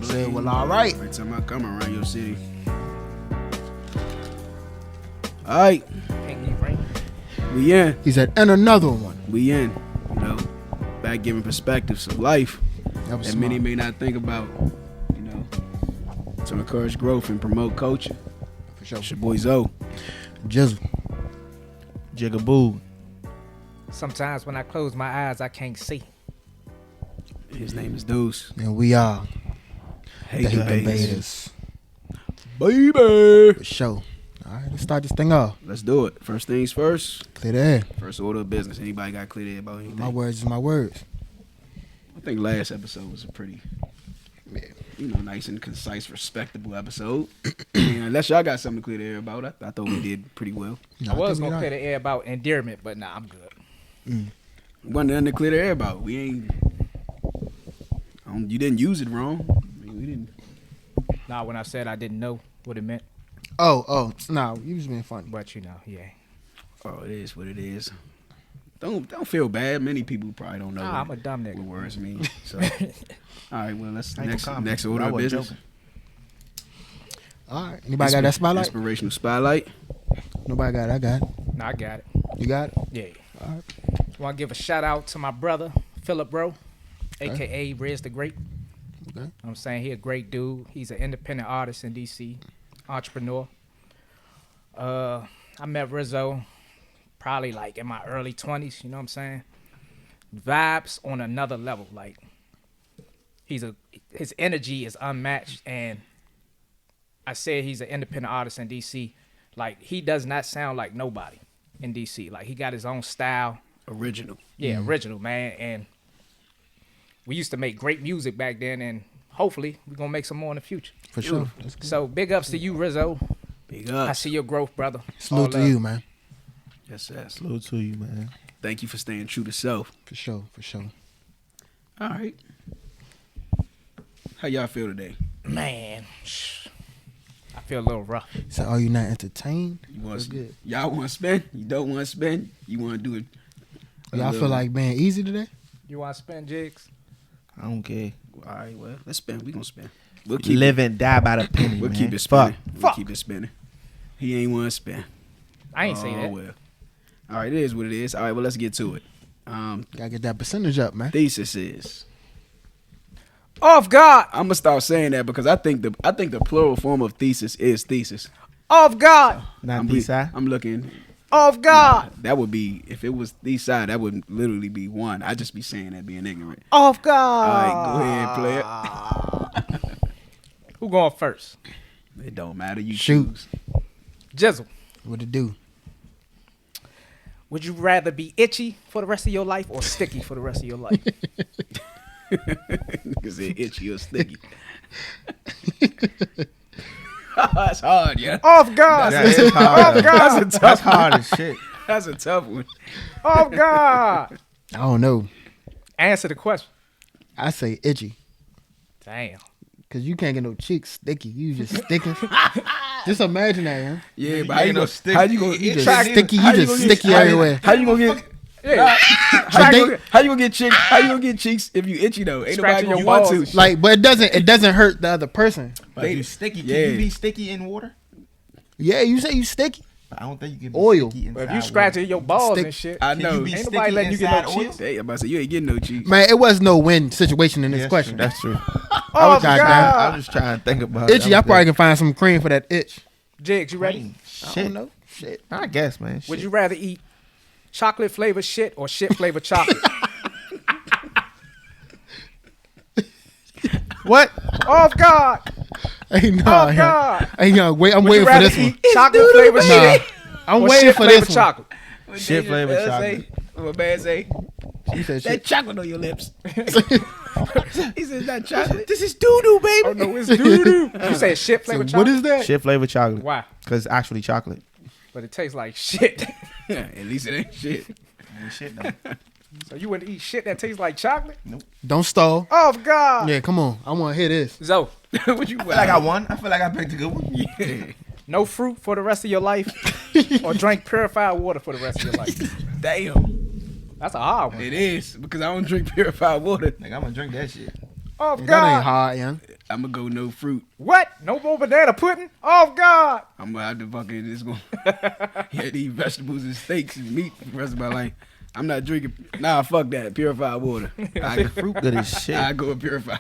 said, well, all right. Every time I come around your city. All right. We in. He said, and another one. We in. You know, back giving perspectives of life that many may not think about, you know, to encourage growth and promote culture. For sure. It's your boy Zoe. Jizzle. Jigaboo. Sometimes when I close my eyes, I can't see. His name is Deuce. And we are Hey, the guys. Invaders. Baby. For sure. All right, let's start this thing off. Let's do it. First things first. Clear the air. First order of business. Anybody got clear air about anything? My words is my words. I think last episode was a pretty, you know, nice and concise, respectable episode. Unless y'all got something to clear the air about, I thought we did pretty well. No, I was think going to we clear the air about endearment, but nah, I'm good. Wasn't nothing to clear the air about. We ain't. You didn't use it wrong. I mean, we didn't. Nah, when I said I didn't know what it meant, Oh, no, you was being funny. but you know, yeah. Oh, it is what it is. Don't feel bad. Many people probably don't know. Nah, I'm a dumb nigga. What words mean. So, all right. Well, let's Ain't no comment. next order I of wasn't business. joking. All right, anybody got that spotlight? Inspirational spotlight. Nobody got it. I got it. Nah, I got it. You got it? Yeah. All right. Want to give a shout out to my brother, Philip Bro, a.k.a. Riz the Great. Okay. I'm saying he a great dude. He's an independent artist in D.C., entrepreneur. I met Rizzo probably like in my early 20s, you know what I'm saying? Vibes on another level. Like, his energy is unmatched, and I said he's an independent artist in D.C. Like, he does not sound like nobody in D.C. Like, he got his own style. Original. Yeah, original, man. And we used to make great music back then, and hopefully we're going to make some more in the future. For sure. That's good. So big ups to you, Rizzo. Big I up. see your growth, brother. Salute to you, man. Yes, yes. Salute to you, man. Thank you for staying true to self. For sure. All right. How y'all feel today? Man, I feel a little rough. So are you not entertained? You want Feel good. Y'all want to spend? You don't want to spend? You want to do it? Y'all feel like being easy today? You want to spend, Jigs? I don't care. All right, well, let's spend. We gonna spend. We'll keep Live and die by the penny, We'll man. keep it spinning. We'll Fuck. keep it spinning. He ain't want to spend. I ain't say that. Well. All right, it is what it is. All right, well, let's get to it. Gotta get that percentage up, man. Thesis is. Off guard. I'm gonna start saying that because I think the plural form of thesis is thesis. Off guard. Not the side. I'm looking. Off guard. That would be if it was the side. That would literally be one. I'd just be saying that being ignorant. Off All guard. right, go ahead, play it. Who going first? It don't matter. You Shoot. choose. Jizzle. What it do? Would you rather be itchy for the rest of your life or sticky for the rest of your life? Because they're itchy or sticky. That's hard, yeah. Off guard. That is hard. Off guard. That's a That's tough. hard as shit. That's a tough one. Off guard. I don't know. Answer the question. I say itchy. Damn. Cause you can't get no cheeks sticky. You just sticking. Just imagine that, man. Yeah, but You how you ain't no gonna stick- how you gonna you You Try- just sticky. how You you just gonna get- sticky how you- everywhere. How you gonna get? Yeah. How you gonna get cheeks? How you gonna get cheeks if you itchy though? Ain't nobody Scratching gonna your want balls. to. Like, but it doesn't hurt the other person. But you sticky. Can Yeah. you be sticky in water? Yeah, you say you sticky. I don't think you can be Oil. sticky But inside if you scratching your balls Stick- and shit, I Can know. you be Ain't sticky nobody letting you get no inside oil? cheeks. Hey, I'm about to say you ain't getting no cheeks. Man, it was no win situation in this Yes, question. That's true. I was Off trying guard. I'm just trying to think about itchy. I probably can find some cream for that itch. Jigs, you ready? I Shit. don't know. Shit. I guess, man. Would Shit. you rather eat chocolate flavored shit or shit flavored chocolate? What? Off guard. Hey, no. Off guard. Hey, no. Wait. I'm Would waiting you for rather this one. eat chocolate flavored Nah, shit I'm or waiting shit for flavored this one. chocolate? Shit flavored chocolate. What man say? She said That shit. chocolate on your lips. He said that chocolate. This is doo doo, baby. Oh no, it's doo doo. You said shit So flavored what chocolate. is that? Shit flavored chocolate. Why? Because actually chocolate. But it tastes like shit. Yeah, at least it ain't shit. Shit, though. So you wouldn't eat shit that tastes like chocolate? Don't stall. Off guard. Yeah, come on. I want to hear this. Zoe, What you I feel like I won. I feel like I picked a good one. Yeah. no fruit for the rest of your life or drink purified water for the rest of your life? Damn. That's a hard one. It is because I don't drink purified water. Like, I'm going to drink that shit. Off That ain't guard. hard, young. I'm gonna go no fruit. What? No more banana pudding? Oh God! I'm gonna have to fucking it's gonna eat vegetables and steaks and meat for the rest of my life. I'm not drinking. Nah, fuck that. Purified water. Fruit good as shit. I go with purified.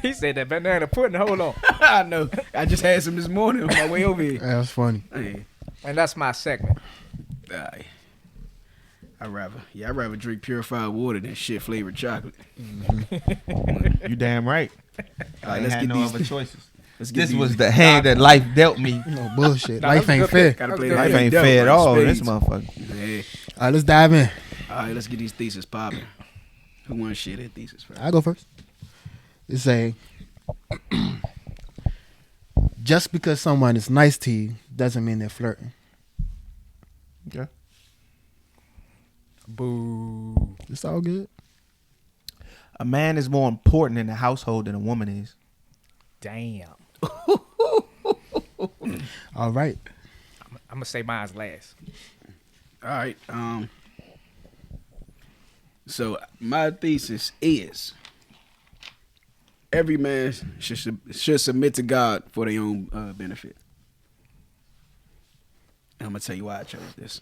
He said that banana pudding. Hold on. I know. I just had some this morning on my way over here. That was funny. Hey, And that's my segment. aye. I'd rather drink purified water than shit flavored chocolate. You damn right. I ain't let's had get no these- other choices. Let's get This these- was the hand that life dealt me. No bullshit. Nah, Life that's a ain't good fair. pick. Gotta That's play good. the Life hand ain't dealt, fair at right? all. Spades. This motherfucker. Yeah. All right, let's dive in. All right, let's get these theses popping. Who wants to share their thesis first? I go first. It's a just because someone is nice to you doesn't mean they're flirting. Okay. Boo. It's all good. A man is more important in the household than a woman is. Damn. All right. I'm gonna say mine's last. All right. So my thesis is every man should submit to God for their own benefit. And I'm gonna tell you why I chose this.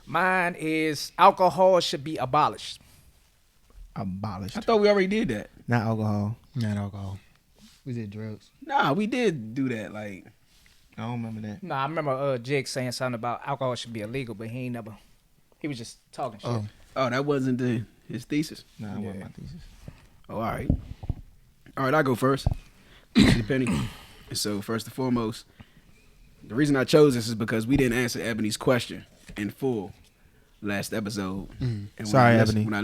Mine is alcohol should be abolished. Abolished. I thought we already did that. Not alcohol. Not alcohol. We did drugs. Nah, we did do that. Like, I don't remember that. Nah, I remember Jiggz saying something about alcohol should be illegal, but he ain't never. He was just talking shit. Oh, that wasn't his thesis. No, that wasn't my thesis. Oh, all right. All right, I'll go first. Penny. And so, first and foremost, the reason I chose this is because we didn't answer Ebony's question in full last episode. And when Sorry, I listened- Ebony. When I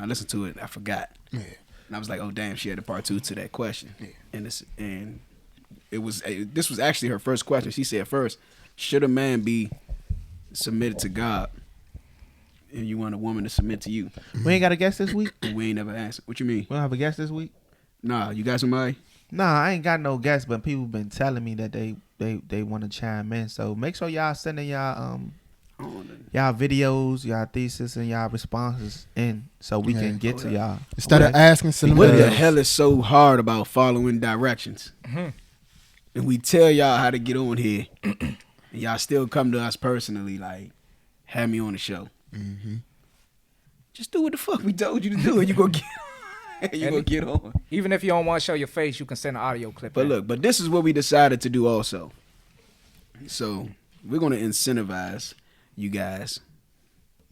listened to it, I forgot. yeah. And I was like, oh, damn, she had a part 2 to that question. Yeah. And this was actually her first question. She said first, should a man be submitted to God and you want a woman to submit to you? We ain't got a guest this week? And we ain't never answered. What you mean? We don't have a guest this week? Nah, you got somebody? Nah, I ain't got no guest, but people been telling me that they want to chime in. So make sure y'all sending y'all y'all videos, y'all thesis, and y'all responses in so we can get to y'all. Instead of asking, send them What the a- hell is so hard about following directions? And we tell y'all how to get on here, and y'all still come to us personally, like, have me on the show. Just do what the fuck we told you to do, and you gonna get on. Even if you don't want to show your face, you can send an audio clip. But in. look, but this is what we decided to do also. So we're gonna incentivize you guys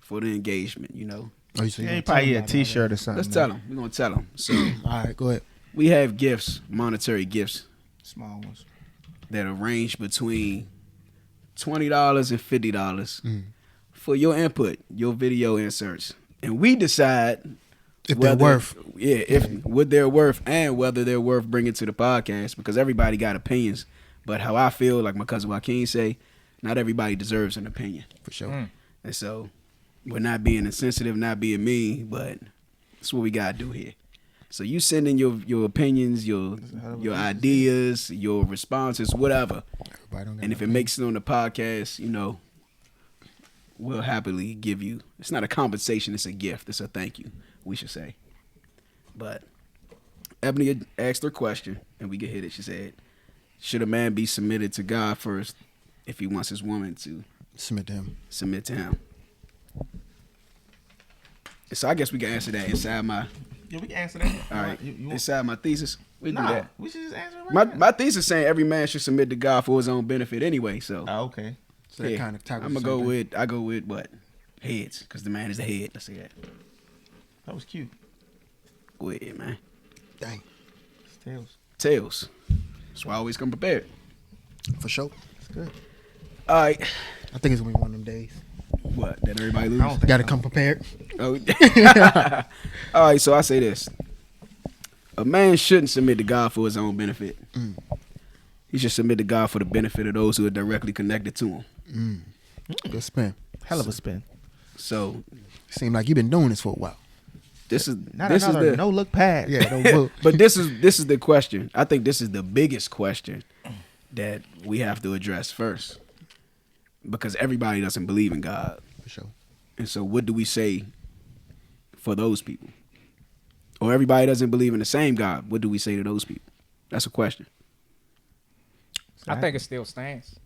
for the engagement. You know, Oh, you say you Yeah, gonna probably tell a them t-shirt or something. let's tell them. We're gonna tell them. So All right, go ahead. we have gifts, monetary gifts Small ones. that are ranged between $20 and $50 for your input, your video inserts, and we decide If they're worth. what they're worth and whether they're worth bringing to the podcast, because everybody got opinions. But how I feel, like my cousin Joaquin say, not everybody deserves an opinion, For sure. and so we're not being insensitive, not being mean, but that's what we gotta do here. So you send in your opinions, your ideas, your responses, whatever. Everybody don't got And if it makes it on the podcast, you know, we'll happily give you. It's not a compensation; it's a gift. It's a thank you, we should say. But Ebony asked her question, and we can hit it. She said, "Should a man be submitted to God first if he wants his woman to submit to him. submit to him?" And so I guess we can answer that inside my. Yeah, we can answer that. All right, You want, inside my thesis, we do nah, that. we should just answer it right now. My thesis saying every man should submit to God for his own benefit anyway. So Oh, okay. So that kind of tackles I'm gonna go something. with what heads, because the man is the head. Let's say that. That was cute. Go ahead, man. Dang. It's tails. Tails. That's why I always come prepared. For sure. It's good. All right. I think it's gonna be one of them days. What? That everybody I don't lose? think Got to so. come prepared. Oh. All right. So I say this: a man shouldn't submit to God for his own benefit. He should submit to God for the benefit of those who are directly connected to him. Good spin. Hell of a spin. So Seem like you've been doing this for a while. this is Not this another is the no look pass. Yeah, don't look. but this is the question. I think this is the biggest question that we have to address first, because everybody doesn't believe in God. For sure. And so what do we say for those people? Or everybody doesn't believe in the same God. What do we say to those people? That's a question. I think it still stands.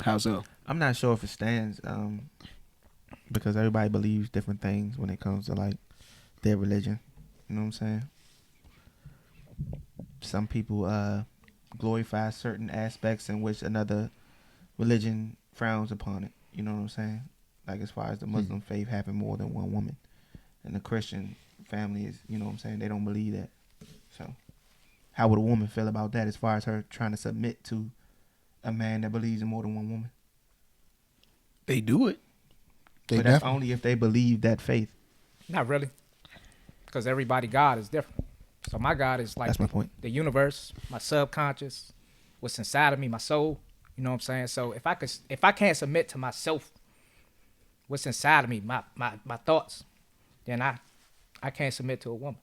How so? I'm not sure if it stands, because everybody believes different things when it comes to like their religion. You know what I'm saying? Some people glorify certain aspects in which another religion frowns upon it. You know what I'm saying? Like as far as the Muslim faith having more than one woman, and the Christian family is, you know what I'm saying? They don't believe that. So, how would a woman feel about that? As far as her trying to submit to a man that believes in more than one woman? They do it. But that's only if they believe that faith. Not really, because everybody God is different. So my God is like That's my point. The universe, my subconscious, what's inside of me, my soul. You know what I'm saying? So if I can't submit to myself, what's inside of me, my thoughts, then I can't submit to a woman.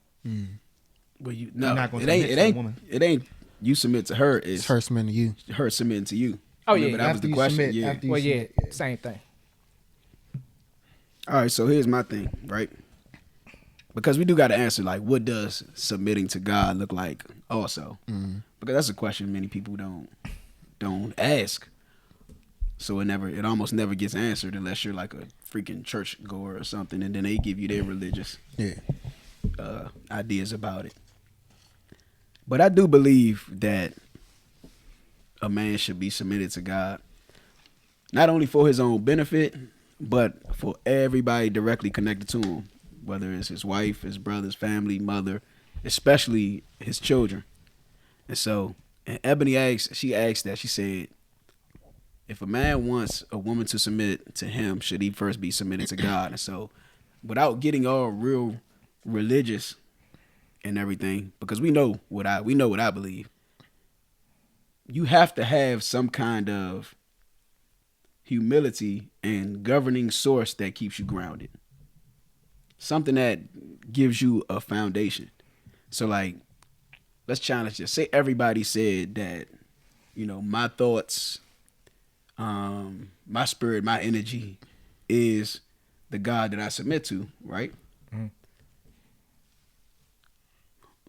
Well, You're not gonna submit to a woman. It ain't you submit to her. It's her submitting to you. Her submitting to you. Oh, Remember, yeah. that was the question. Yeah. Well, yeah, same thing. All right, so here's my thing, right? Because we do got to answer, like, what does submitting to God look like also? Because that's a question many people don't ask. So it almost never gets answered unless you're like a freaking church goer or something, and then they give you their religious ideas about it. But I do believe that a man should be submitted to God, not only for his own benefit, but for everybody directly connected to him, whether it's his wife, his brothers, family, mother, especially his children. And so, and Ebony asked, she said, if a man wants a woman to submit to him, should he first be submitted to God? And so, without getting all real religious and everything, because we know what I believe, you have to have some kind of humility and governing source that keeps you grounded. Something that gives you a foundation. So like, let's challenge this. Say everybody said that, my thoughts, my spirit, my energy is the God that I submit to, right? Mm-hmm.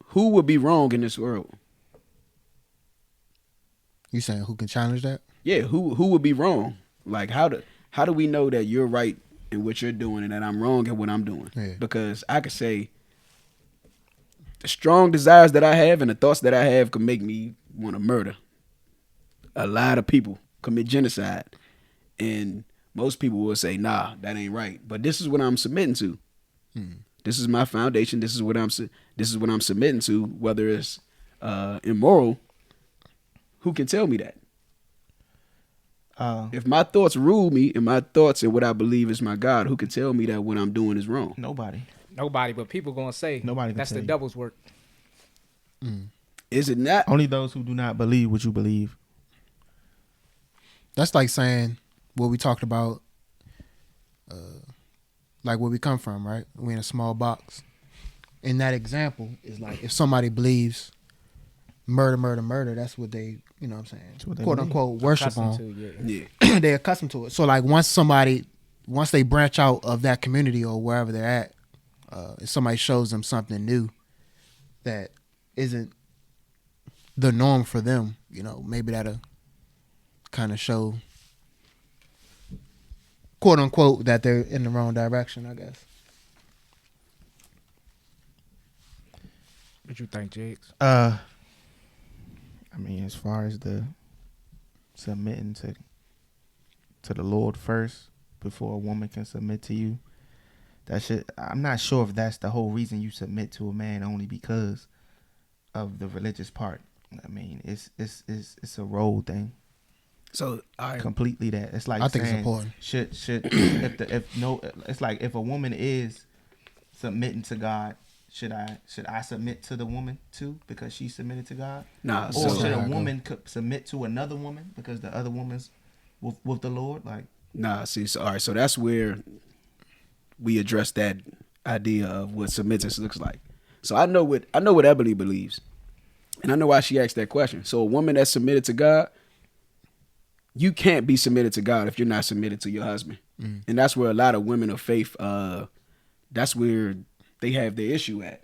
Who would be wrong in this world? You saying who can challenge that? Yeah, who would be wrong? Like how do we know that you're right in what you're doing and that I'm wrong in what I'm doing? Yeah. Because I could say the strong desires that I have and the thoughts that I have could make me want to murder a lot of people, commit genocide. And most people will say, nah, that ain't right. But this is what I'm submitting to. This is my foundation. This is what I'm submitting to. Whether it's immoral, who can tell me that? If my thoughts rule me and my thoughts and what I believe is my God, who can tell me that what I'm doing is wrong? Nobody, but people gonna say nobody. That's the devil's work. Is it not? Only those who do not believe what you believe. That's like saying what we talked about, like where we come from, right? We're in a small box. In that example, is like if somebody believes murder, that's what they, you know what I'm saying, quote unquote, worship on. They're accustomed to it. So like once they branch out of that community or wherever they're at, if somebody shows them something new that isn't the norm for them, maybe that'll kind of show, quote unquote, that they're in the wrong direction, I guess. What you think, Jigs? I mean, as far as the submitting to the Lord first before a woman can submit to you, I'm not sure if that's the whole reason you submit to a man, only because of the religious part. I mean, it's a role thing. So completely that it's like I think saying, it's important. It's like if a woman is submitting to God, should I submit to the woman too because she submitted to God? Nah. Or should a woman submit to another woman because the other woman's with the Lord? Like, nah. See, so all right. So that's where we address that idea of what submittance looks like. So I know what Ebony believes, and I know why she asked that question. So a woman that's submitted to God, you can't be submitted to God if you're not submitted to your husband. And that's where a lot of women of faith, that's where they have their issue at.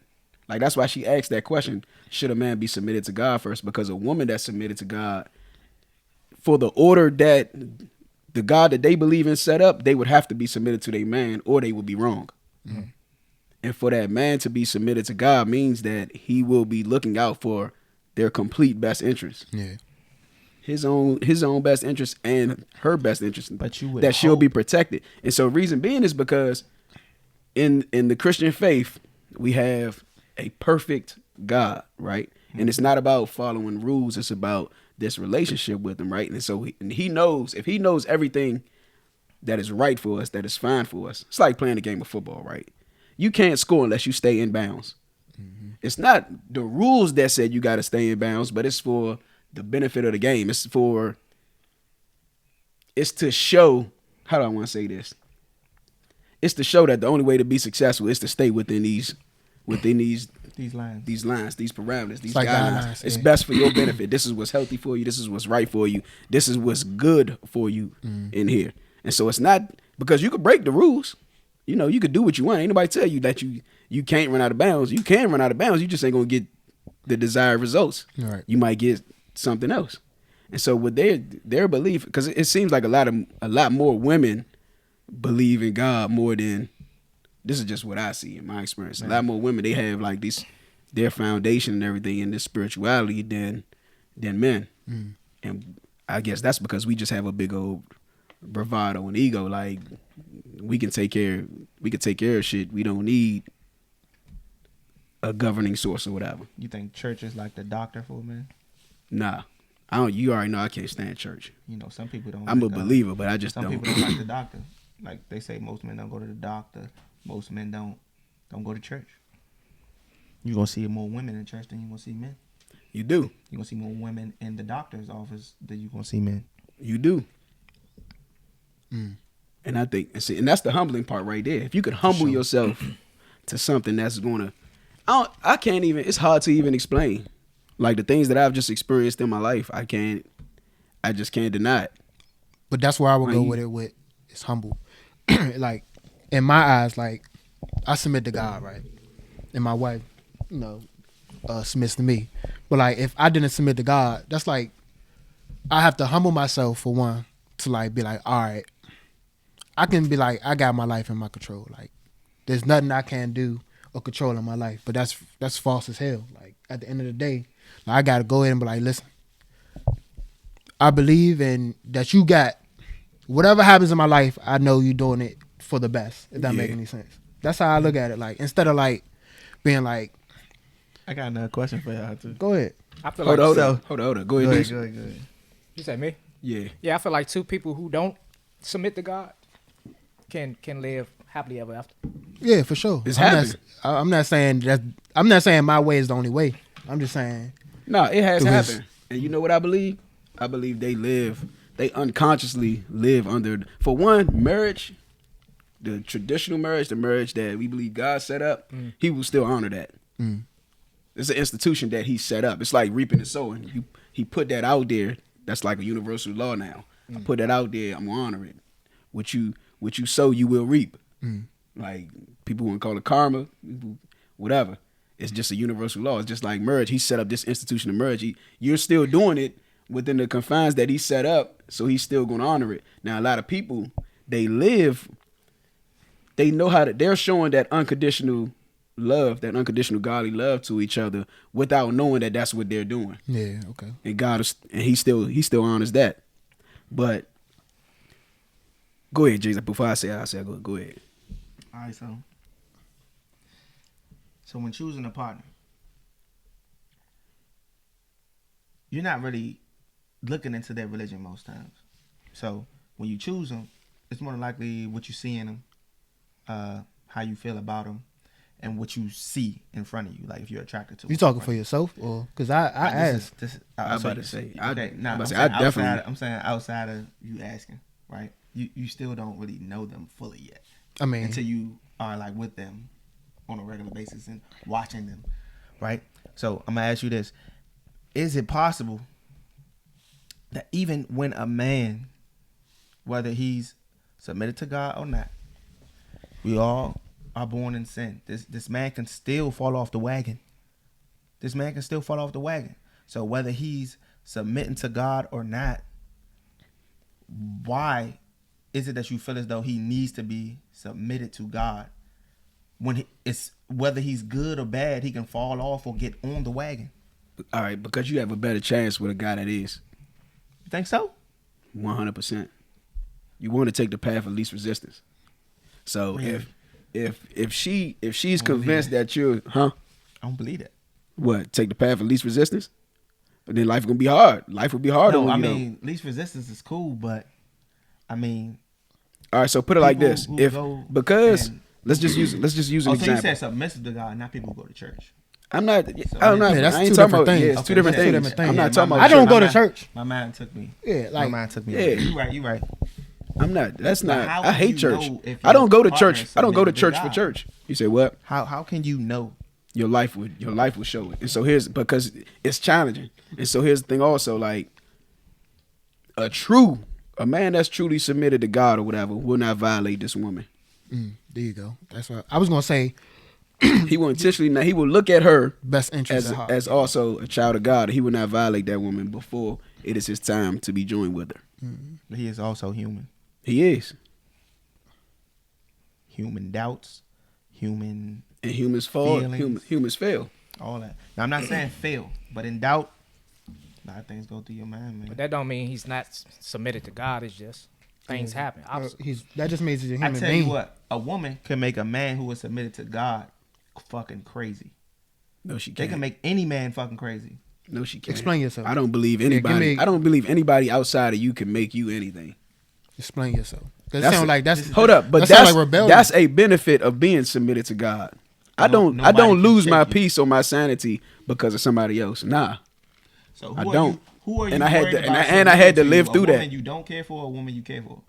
Like, that's why she asked that question, should a man be submitted to God first? Because a woman that's submitted to God, for the order that the God that they believe in set up, they would have to be submitted to their man or they would be wrong. Mm-hmm. And for that man to be submitted to God means that he will be looking out for their complete best interest. Yeah. His own best interest and her best interest, but that she'll be protected. And so reason being is because in the Christian faith, we have a perfect God, right? And it's not about following rules. It's about this relationship with him, right? And so he knows, if he knows everything that is right for us, that is fine for us. It's like playing a game of football, right? You can't score unless you stay in bounds. Mm-hmm. It's not the rules that said you got to stay in bounds, but it's for the benefit of the game. It's to show, how do I want to say this? It's to show that the only way to be successful is to stay within these lines, these parameters, these guidelines. It's best for your benefit. This is what's healthy for you. This is what's right for you. This is what's good for you in here. And so it's not because you could break the rules. You know, you could do what you want. Ain't nobody tell you that you can't run out of bounds. You can run out of bounds. You just ain't gonna get the desired results. Right. You might get something else. And so with their belief, because it seems like a lot more women believe in God more than, this is just what I see in my experience. A lot more women, they have like their foundation and everything in this spirituality than men. Mm. And I guess that's because we just have a big old bravado and ego. Like, we can take care of shit. We don't need a governing source or whatever. You think church is like the doctor for men? Nah. You already know I can't stand church. You know, some people don't. I'm a believer, but I just don't. Some people don't like the doctor. Like they say, most men don't go to the doctor. Most men don't go to church. You're gonna see more women in church than you're gonna see men. You do. You're gonna see more women in the doctor's office than you're gonna see men. You do. Mm. And I think, and that's the humbling part right there. If you could humble yourself to something that's gonna, I can't even. It's hard to even explain. Like the things that I've just experienced in my life, I just can't deny it. But that's where I would go with it. With it's humble. Like in my eyes, like I submit to God, right, and my wife, you know, submits to me. But like if I didn't submit to God, that's like I have to humble myself for one to like be like, all right, I can be like, I got my life in my control. Like there's nothing I can do or control in my life. But that's false as hell. Like at the end of the day, like, I gotta go ahead and be like, listen, I believe in that you got whatever happens in my life, I know you're doing it for the best, if that makes any sense. That's how I look at it. Like instead of like being like, I got another question for y'all too. Go ahead. I feel hold like on. Go ahead. Go ahead. You said me? Yeah. Yeah, I feel like two people who don't submit to God can live happily ever after. Yeah, for sure. I'm not saying my way is the only way. I'm just saying. No, it has happened. And you know what I believe? I believe they unconsciously live under, for one, marriage, the traditional marriage, the marriage that we believe God set up, he will still honor that. Mm. It's an institution that he set up. It's like reaping and sowing. He put that out there. That's like a universal law now. I put that out there, I'm gonna honor it. What you sow, you will reap. Like people want to call it karma, whatever. It's just a universal law. It's just like marriage. He set up this institution of marriage. You're still doing it within the confines that he set up, so he's still going to honor it. Now, a lot of people, they're showing that unconditional love, that unconditional godly love to each other without knowing that that's what they're doing. Yeah, okay. And he still honors that. But go ahead, Jason. Before I say go ahead. All right, so when choosing a partner, you're not really looking into their religion most times. So when you choose them, it's more than likely what you see in them, how you feel about them, and what you see in front of you. Like if you're attracted to. You talking for yourself, or because I asked? I was about to say. Okay, no, I'm saying outside of you asking, right? You still don't really know them fully yet. I mean, until you are like with them on a regular basis and watching them, right? So I'm gonna ask you this: is it possible that even when a man, whether he's submitted to God or not, we all are born in sin. This man can still fall off the wagon. This man can still fall off the wagon. So whether he's submitting to God or not, why is it that you feel as though he needs to be submitted to God? When it's whether he's good or bad, he can fall off or get on the wagon. All right, because you have a better chance with a guy that is. You think so? 100%. You want to take the path of least resistance. So Really? if she's convinced that you're, I don't believe that. What, take the path of least resistance? But then life gonna be hard. Life will be harder. No, when I you mean least resistance is cool, but I mean, all right. So put it like this: because let's just use an so example. you said submissive to God, not people who go to church. I'm not. So, I'm not. yeah, that's I ain't two talking different about. things. Yeah, it's Okay, two different that's two things. different things. I'm not Yeah, talking my about. I don't church. go to church. My mind took me. Yeah, My like mind took me. Yeah. You right. I'm not. That's But not. how I will hate you church. know if I don't go to your church. partner I don't go to submitted to church for God? church. You say what? How can you know? Your life will show it. And so here's because it's challenging. And so here's the thing also, like a man that's truly submitted to God or whatever will not violate this woman. There you go. That's what I was gonna say. He will intentionally not. He will look at her Best interest as also a child of God. He will not violate that woman before it is his time to be joined with her. He is also human. He is. Human doubts, human And humans fall. Feelings. Humans fail. all that. Now I'm not saying fail, but in doubt, a lot of things go through your mind, man. But that don't mean he's not submitted to God. It's just things happen. That just means he's a I human tell being. you what, a woman can make a man who is submitted to God fucking crazy. No, she They can't. can make any man fucking crazy. No, she can't. Explain yourself. I don't believe give anybody. me- I don't believe anybody outside of you can make you anything. Explain yourself. That That's sound a- like that's Hold up, but that sound that's like rebellion. that's a benefit of being submitted to God. I don't Nobody can lose my shake you. peace or my sanity because of somebody else. Nah. So I who are don't. You, who are you And I had worried to- about and I had to submitting live you? through A that. woman you don't care for, or a woman you care for?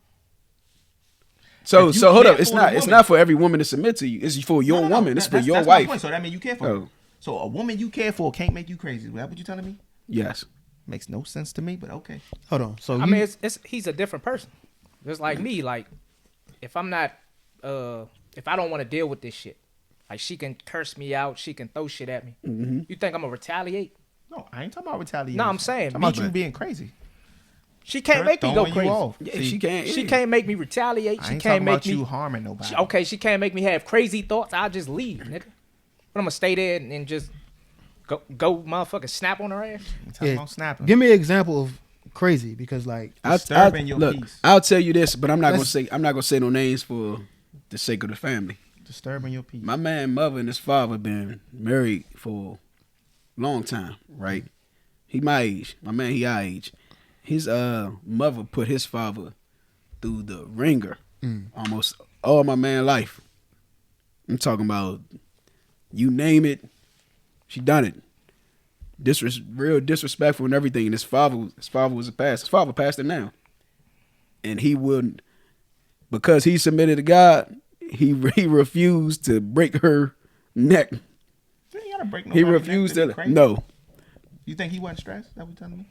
So If you hold care up. It's for a not woman- for every woman to submit to you. It's for your No, woman. It's for that's your my wife. point. So that means you care for her. Oh. So a woman you care for can't make you crazy. Is that what you telling me? Yes. Makes no sense to me, but okay. Hold on. So I mean, it's he's a different person. Just like me. Like if I'm not, if I don't want to deal with this shit, like she can curse me out, she can throw shit at me. Mm-hmm. You think I'm gonna retaliate? No, I ain't talking about retaliation. No, I'm saying I'm talking me- about you being crazy. She can't Her make me go throwing you crazy. off. Yeah, See, she can't. She yeah. can't make me retaliate. I She ain't can't talking make about me. you harming nobody. Okay, she can't make me have crazy thoughts. I'll just leave, nigga. But I'm gonna stay there and just go motherfucking snap on her ass. I'm talking about snapping. give me an example of crazy because like Disturbing your look, peace. I'll tell you this, but I'm not Let's- gonna say no names for the sake of the family. Disturbing your peace. My man, mother, and his father been married for a long time, right? He my age. My man, he our age. His mother put his father through the ringer almost all my man life. I'm talking about you name it, she done it. Real disrespectful and everything. And his father was a pastor. His father pastor now, and he wouldn't, because he submitted to God. He refused to break her neck. You ain't gotta break He nobody's neck refused be to. crazy. No, You think he wasn't stressed? That what you telling me?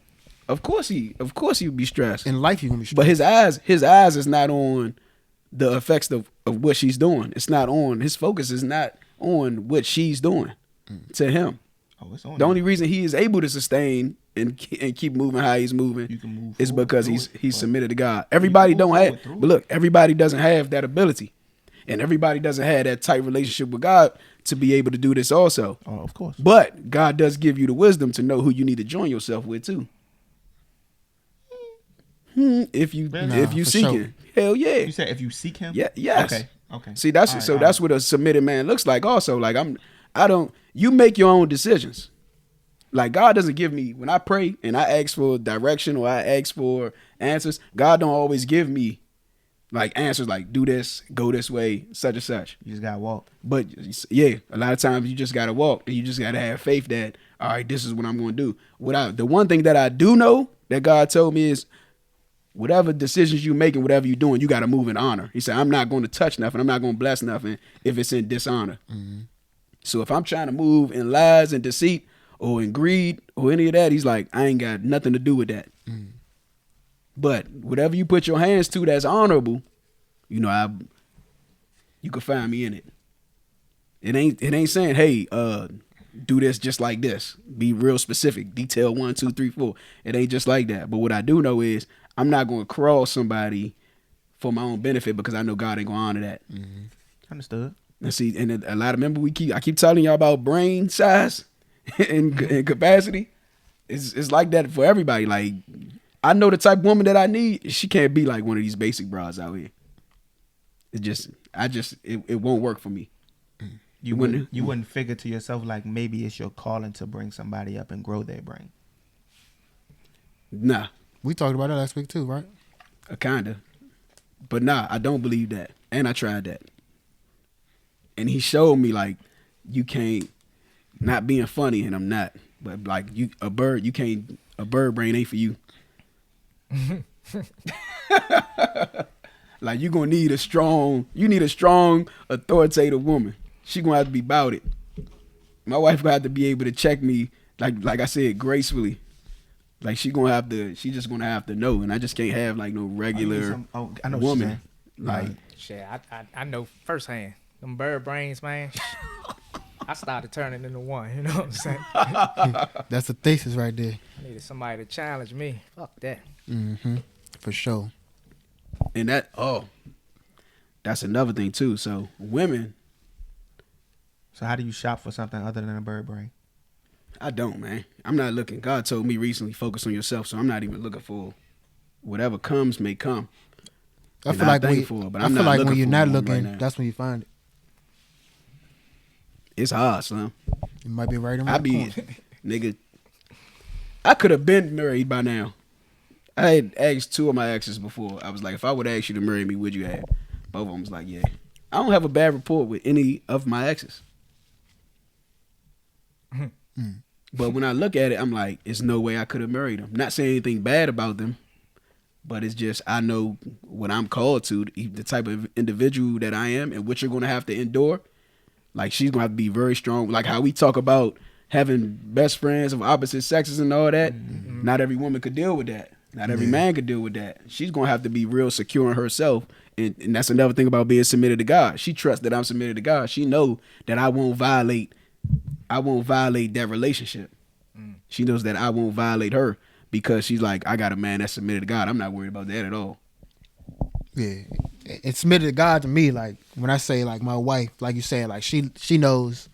of course he would be stressed. in life you gonna be But stressed. his eyes is not on the effects of what she's doing. It's not on, his focus is not on what she's doing to him. Oh, it's on. The only reason he is able to sustain and keep moving how he's moving You can move is forward because through he's it, submitted to God. Everybody move don't forward have, through but look, everybody doesn't have that ability. And everybody doesn't have that tight relationship with God to be able to do this also. Oh, of course. But God does give you the wisdom to know who you need to join yourself with too. If you for seek sure. it, hell yeah. You said if you seek him. Yeah, yes. Okay. See, that's All right, so all that's what a submitted man looks like also. Like you make your own decisions. Like God doesn't give me, when I pray and I ask for direction or I ask for answers, God don't always give me like answers like do this, go this way, such and such. You just gotta walk. But yeah, a lot of times you just gotta walk and you just gotta have faith that, all right, this is what I'm gonna do. The one thing that I do know that God told me is whatever decisions you make and whatever you're doing, you gotta move in honor. He said, I'm not gonna touch nothing, I'm not gonna bless nothing if it's in dishonor. So if I'm trying to move in lies and deceit or in greed or any of that, he's like, I ain't got nothing to do with that. But whatever you put your hands to that's honorable, you can find me in it. It ain't saying, hey, do this just like this. Be real specific. Detail 1, 2, 3, 4. It ain't just like that. But what I do know is I'm not going to cross somebody for my own benefit because I know God ain't going to honor that. Mm-hmm. Understood. And see, and a lot of remember I keep telling y'all about brain size and capacity. It's like that for everybody. Like, I know the type of woman that I need. She can't be like one of these basic bras out here. It won't work for me. You wouldn't figure to yourself like maybe it's your calling to bring somebody up and grow their brain. Nah. We talked about that last week too, right? Kinda. But nah, I don't believe that. And I tried that. And he showed me like you can't, not being funny, and I'm not. But like a bird brain ain't for you. Like you need a strong authoritative woman. She gonna have to be about it. My wife gonna have to be able to check me, like I said, gracefully. Like she's just gonna have to know, and I just can't have like no regular woman. Like shit, I know firsthand. Them bird brains, man. I started turning into one. You know what I'm saying? That's a thesis right there. I needed somebody to challenge me. Fuck that. Mm-hmm. For sure. And that's another thing too. So women. So how do you shop for something other than a bird brain? I don't, man. I'm not looking. God told me recently, focus on yourself. So I'm not even looking for whatever comes may come. I feel like when you're not looking, right, that's when you find it. It's hard, son. You might be right around the corner. Nigga. I could have been married by now. I had asked 2 of my exes before. I was like, if I would ask you to marry me, would you have? Both of them was like, yeah. I don't have a bad rapport with any of my exes. But when I look at it, I'm like, it's no way I could have married them. Not saying anything bad about them, but it's just I know what I'm called to, the type of individual that I am and what you're going to have to endure. Like, she's going to have to be very strong. Like how we talk about having best friends of opposite sexes and all that. Mm-hmm. Not every woman could deal with that. Not every man could deal with that. She's going to have to be real secure in herself. And that's another thing about being submitted to God. She trusts that I'm submitted to God. She know that I won't violate that relationship. She knows that I won't violate her because she's like, I got a man that's submitted to God. I'm not worried about that at all. Yeah. It's submitted to God to me. Like when I say like my wife, like you said, like she knows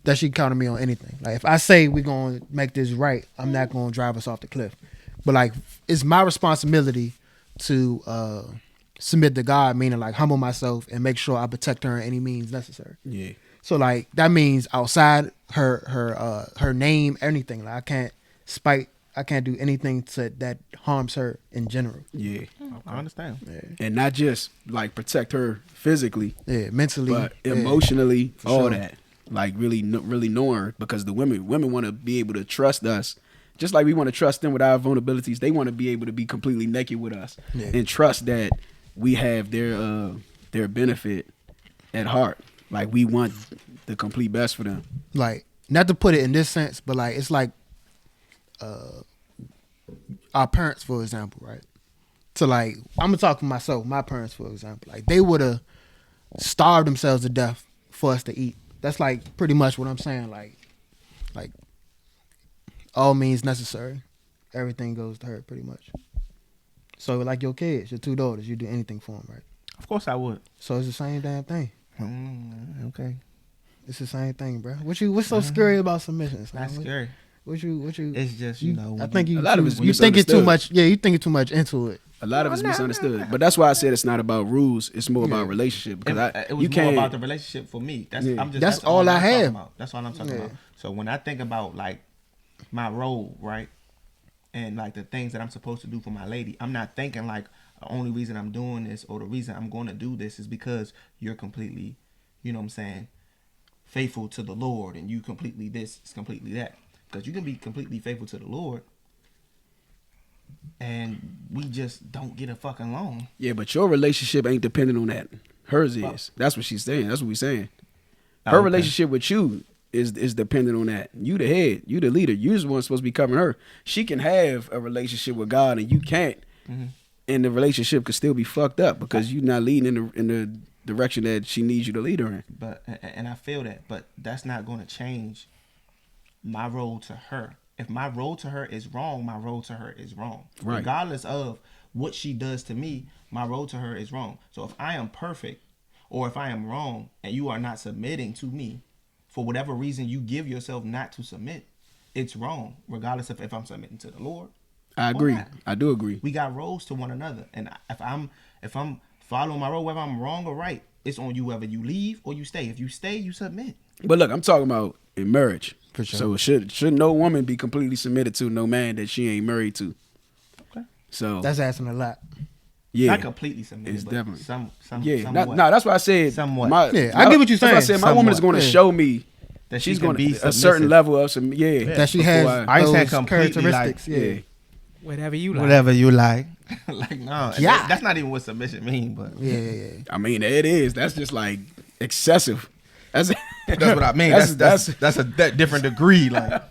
that she can count on me on anything. Like if I say we're going to make this right, I'm not going to drive us off the cliff. But like it's my responsibility to submit to God, meaning like humble myself and make sure I protect her in any means necessary. Yeah. So like that means outside her name, anything. Like I can't do anything that harms her in general. Yeah. I understand. Yeah. And not just like protect her physically, mentally, but emotionally, all sure. that. Like really knowing her, because the women want to be able to trust us. Just like we want to trust them with our vulnerabilities, they want to be able to be completely naked with us and trust that we have their benefit at heart. Like we want the complete best for them. Like not to put it in this sense, but like it's like our parents, for example, right? So like I'm gonna talk for myself. My parents, for example, like they would have starved themselves to death for us to eat. That's like pretty much what I'm saying. Like all means necessary. Everything goes to her pretty much. So like your kids, your 2 daughters, you do anything for them, right? Of course I would. So it's the same damn thing. Okay. It's the same thing, bro. What's so scary about submission? Not scary. What you? It's just you know. I think a lot of it's you thinking too much. Yeah, you thinking too much into it. A lot of it's misunderstood, but that's why I said it's not about rules. It's more about relationship. Because it was more about the relationship for me. That's all I have. That's all I'm talking about. So when I think about like my role, right, and like the things that I'm supposed to do for my lady, I'm not thinking like the only reason I'm doing this or the reason I'm going to do this is because you're completely, you know what I'm saying, faithful to the Lord, and you completely this, it's completely that. Because you can be completely faithful to the Lord, and we just don't get a fucking along. Yeah, but your relationship ain't dependent on that. Hers is. That's what she's saying. That's what we're saying. Her relationship with you is dependent on that. You the head. You the leader. You're the one supposed to be covering her. She can have a relationship with God, and you can't. Mm-hmm. And the relationship could still be fucked up because you're not leading in direction that she needs you to lead her in. But and I feel that, but that's not going to change my role to her. If my role to her is wrong, my role to her is wrong. Right. Regardless of what she does to me, my role to her is wrong. So if I am perfect, or if I am wrong, and you are not submitting to me, for whatever reason you give yourself not to submit, it's wrong. Regardless of if I'm submitting to the Lord. I agree. I do agree. We got roles to one another, and if I'm following my role, whether I'm wrong or right, it's on you whether you leave or you stay. If you stay, you submit. But look, I'm talking about in marriage. For sure. So should no woman be completely submitted to no man that she ain't married to? Okay. So that's asking a lot. Yeah, not completely submitted. It's but definitely somewhat. That's why I said somewhat. I get what you're saying. I said my woman is going to show me that she's going to be a certain level of some that she has. I ain't saying completely characteristics. Like, whatever you like. Whatever you like. Like no, yeah. That's not even what submission means. But yeah. I mean, it is. That's just like excessive. That's what I mean. That's a different degree. Like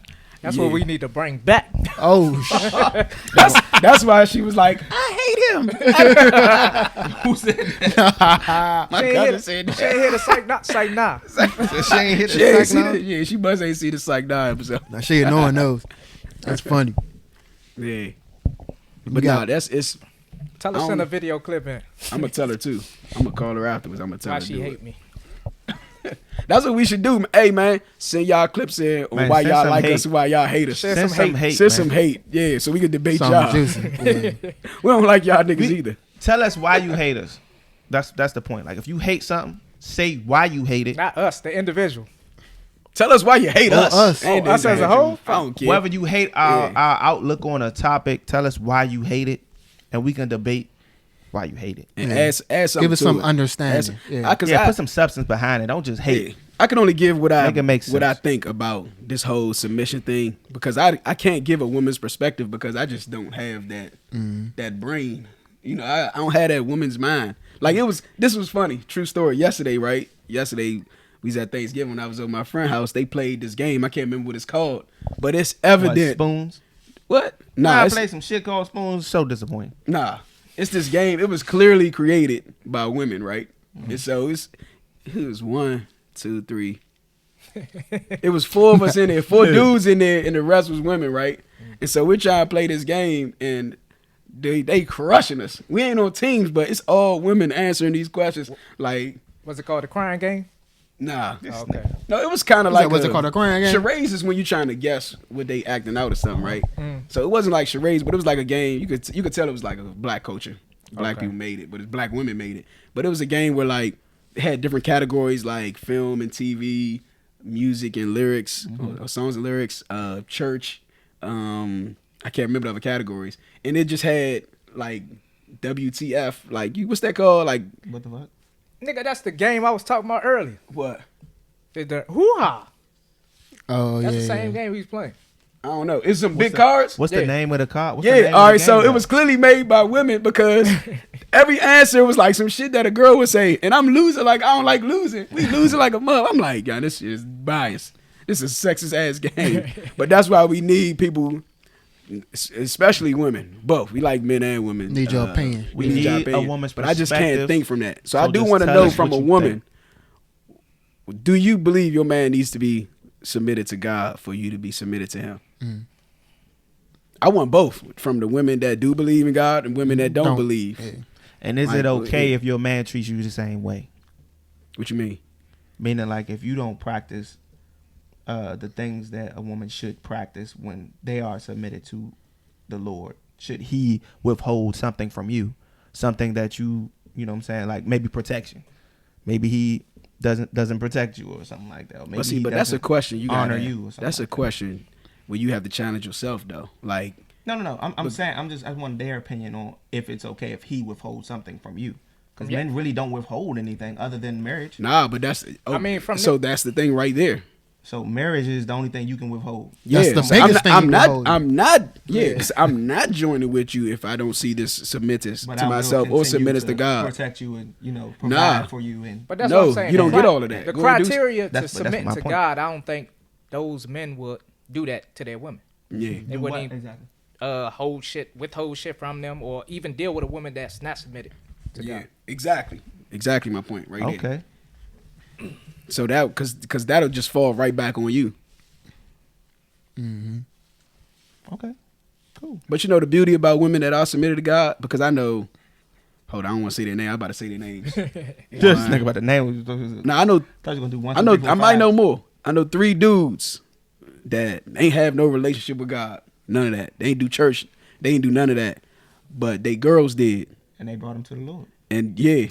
that's what we need to bring back. Oh, that's why she was like, I hate him. Who said that? My cousin said that. She ain't hit a psych nah. She ain't hit the psych nah? Yeah, she must ain't see the psych nah episode. Now she no one knows. That's funny. Yeah. But nah, it's. Tell her send a video clip in. I'm gonna tell her too. I'm gonna call her afterwards. I'm gonna tell why her she hate me. That's what we should do. Hey man, send y'all clips in on why y'all like us, why y'all hate us. Send some hate. Send some hate. Yeah, so we can debate y'all. Yeah. We don't like y'all niggas either. Tell us why you hate us. That's the point. Like if you hate something, say why you hate it. Not us, the individual. Tell us why you hate us. Us. Us as a whole? I don't care. Whether you hate our outlook on a topic, tell us why you hate it, and we can debate why you hate it. And add something. Give us to some it. understanding. Put some substance behind it. Don't just hate. I can only give what I sense. think about this whole submission thing because I can't give a woman's perspective because I just don't have that brain. You know, I don't have that woman's mind. Like this was funny. True story. Yesterday, right? Yesterday we was at Thanksgiving when I was at my friend's house. They played this game. I can't remember what it's called, but it's evident. Spoons? What? Nah, I played some shit called Spoons. So disappointing. Nah, it's this game. It was clearly created by women, right? Mm-hmm. And so it was 1, 2, 3. It was 4 of us in there, 4 dudes in there, and the rest was women, right? And so we're trying to play this game, and they crushing us. We ain't on teams, but it's all women answering these questions. Like, what's it called? The crying game? Nah. Okay. No, it was kind of like what's it called? A crying game? Charades is when you trying to guess what they acting out or something, right? So it wasn't like charades, but it was like a game. You could tell it was like a black culture. Black people made it, but it's black women made it. But it was a game where like it had different categories like film and TV, music and lyrics, or songs and lyrics, church. I can't remember the other categories, and it just had like WTF, like what's that called? Like what the fuck? Nigga, that's the game I was talking about earlier. What? The hoo-ha. Oh, that's the same game we was playing. I don't know. It's some big cards. What's the name of the card? What's all right. So it was clearly made by women because every answer was like some shit that a girl would say, and I'm losing. Like I don't like losing. We losing like a mother. I'm like, yeah, this shit is biased. This is a sexist ass game. But that's why we need people, especially women. Both. We like men and women. Need your opinion. We need a woman's perspective. But I just can't think from that. So I do want to know from a woman. Do you believe your man needs to be submitted to God for you to be submitted to him? I want both from the women that do believe in God and women that don't believe. Yeah. And is it okay if your man treats you the same way? What you mean? Meaning like if you don't practice the things that a woman should practice when they are submitted to the Lord, should he withhold something from you? Something that you know what I'm saying? Like maybe protection. Maybe he doesn't protect you or something like that. Or maybe but that's a question you honor gotta, you or something. That's a question where you have to challenge yourself though. Like no. I'm saying I want their opinion on if it's okay if he withholds something from you. Because men really don't withhold anything other than marriage. Nah, but that's that's the thing right there. So marriage is the only thing you can withhold. That's the biggest thing I'm not joining with you if I don't see this submittance to myself or submittance to God. Protect you and provide for you but that's what I'm saying. You don't get all of that. The criteria to submit to God, I don't think those men would do that to their women. Yeah, they wouldn't withhold shit from them, or even deal with a woman that's not submitted to God. Exactly. Exactly my point right there. Okay. So that because that'll just fall right back on you. Mm-hmm. Okay. Cool. But you know the beauty about women that are submitted to God, because I know. Hold on, I don't want to say their name. I'm about to say their names. Just think about the name. Now I know. Thought you were gonna do one. I know. I might know more. I know 3 dudes that ain't have no relationship with God. None of that. They ain't do church. They ain't do none of that. But they girls did. And they brought him to the Lord. And yeah.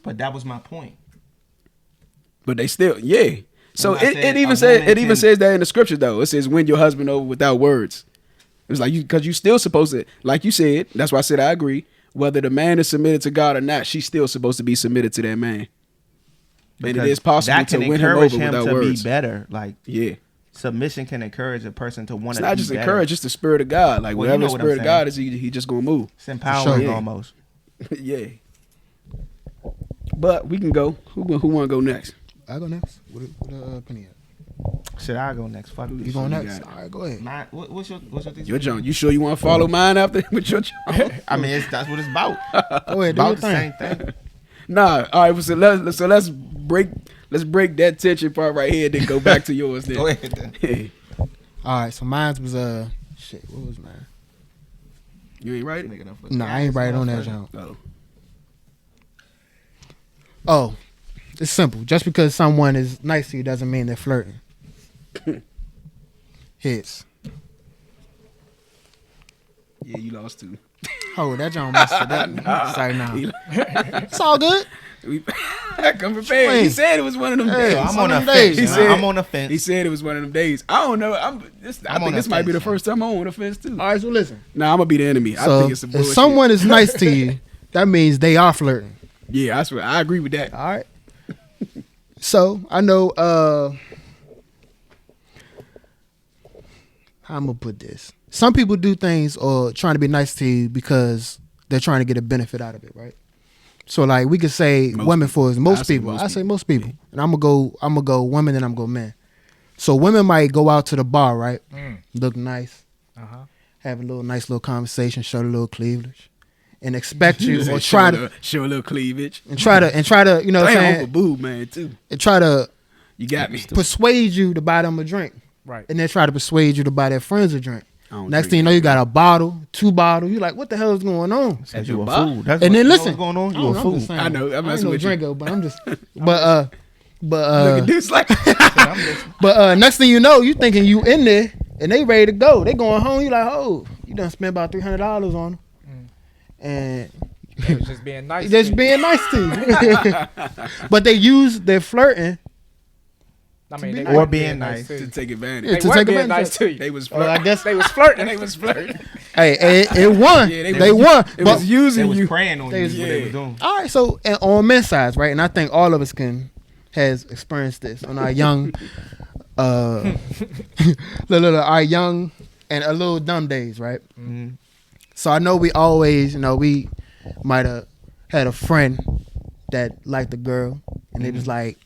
But that was my point. But they still, yeah. So it even says that in the scripture though. It says win your husband over without words. It was like because you still supposed to, like you said. That's why I said I agree. Whether the man is submitted to God or not, she's still supposed to be submitted to that man. Because and it is possible to win him over without words. Be better. Like yeah. Submission can encourage a person to want to be better. It's not just encourage, it's the spirit of God. Like whatever the spirit of God is, he just gonna move. It's empowering almost. Yeah. But we can go. Who want to go next? I go next. What Penny at? Should I go next? Fuck You going next? All right, go ahead. What's your Your John. You sure you want to follow mine after with your John? I mean, that's what it's about. Go ahead, do About your the thing. same thing. Nah. All right. So let's break that tension part right here. Then go back to yours. Then. Go ahead. Then. All right, so mine was shit. What was mine? You ain't right it? No, I ain't right on that John. Oh. Oh, it's simple. Just because someone is nice to you doesn't mean they're flirting. Hits. Yeah, you lost too. Oh, that John messed it up. Sorry, now. It's all good. Come prepared. He said it was one of them days. I'm on the fence. I'm on the fence. He said it was one of them days. I don't know. I think this might be the first time I'm on the fence too. All right, so listen. Nah, I'm gonna be the enemy. So I think it's some bullshit. if someone is nice to you, that means they are flirting. Yeah, I swear. I agree with that. All right. So I know how I'm gonna put this. Some people do things or trying to be nice to you because they're trying to get a benefit out of it, right? So like we could say women for most people. I say most people, and I'm gonna go women, and I'm gonna go men. So women might go out to the bar, right? Look nice, have a nice little conversation, show a little cleavage, and expect you or try to show a little cleavage and try to you know what I'm saying? Uncle Boo, man, too. And try to you got me persuade you to buy them a drink, right? And then try to persuade you to buy their friends a drink. Next thing you know, you got a bottle, 2 bottles. You like, what the hell is going on? Because you a fool. And then listen, what's going on? You a fool. I know. I'm not no drinker, but I'm just. Look at Deuce like. But next thing you know, you thinking you in there and they ready to go. They going home. You like, oh, you done spent about $300 on them, and they was just being nice. Just being nice to you. But they use their flirting. I mean, they or being nice to take advantage. Yeah, they weren't being nice to you. They was flirting. I guess they was flirting. They was flirting. Hey, it won. Yeah, they won. It was using they was you. praying on you. What they was doing. All right, so and on men's sides, right? And I think all of us has experienced this on our young, our young and a little dumb days, right? Mm-hmm. So I know we always, we might have had a friend that liked the girl, and they was like,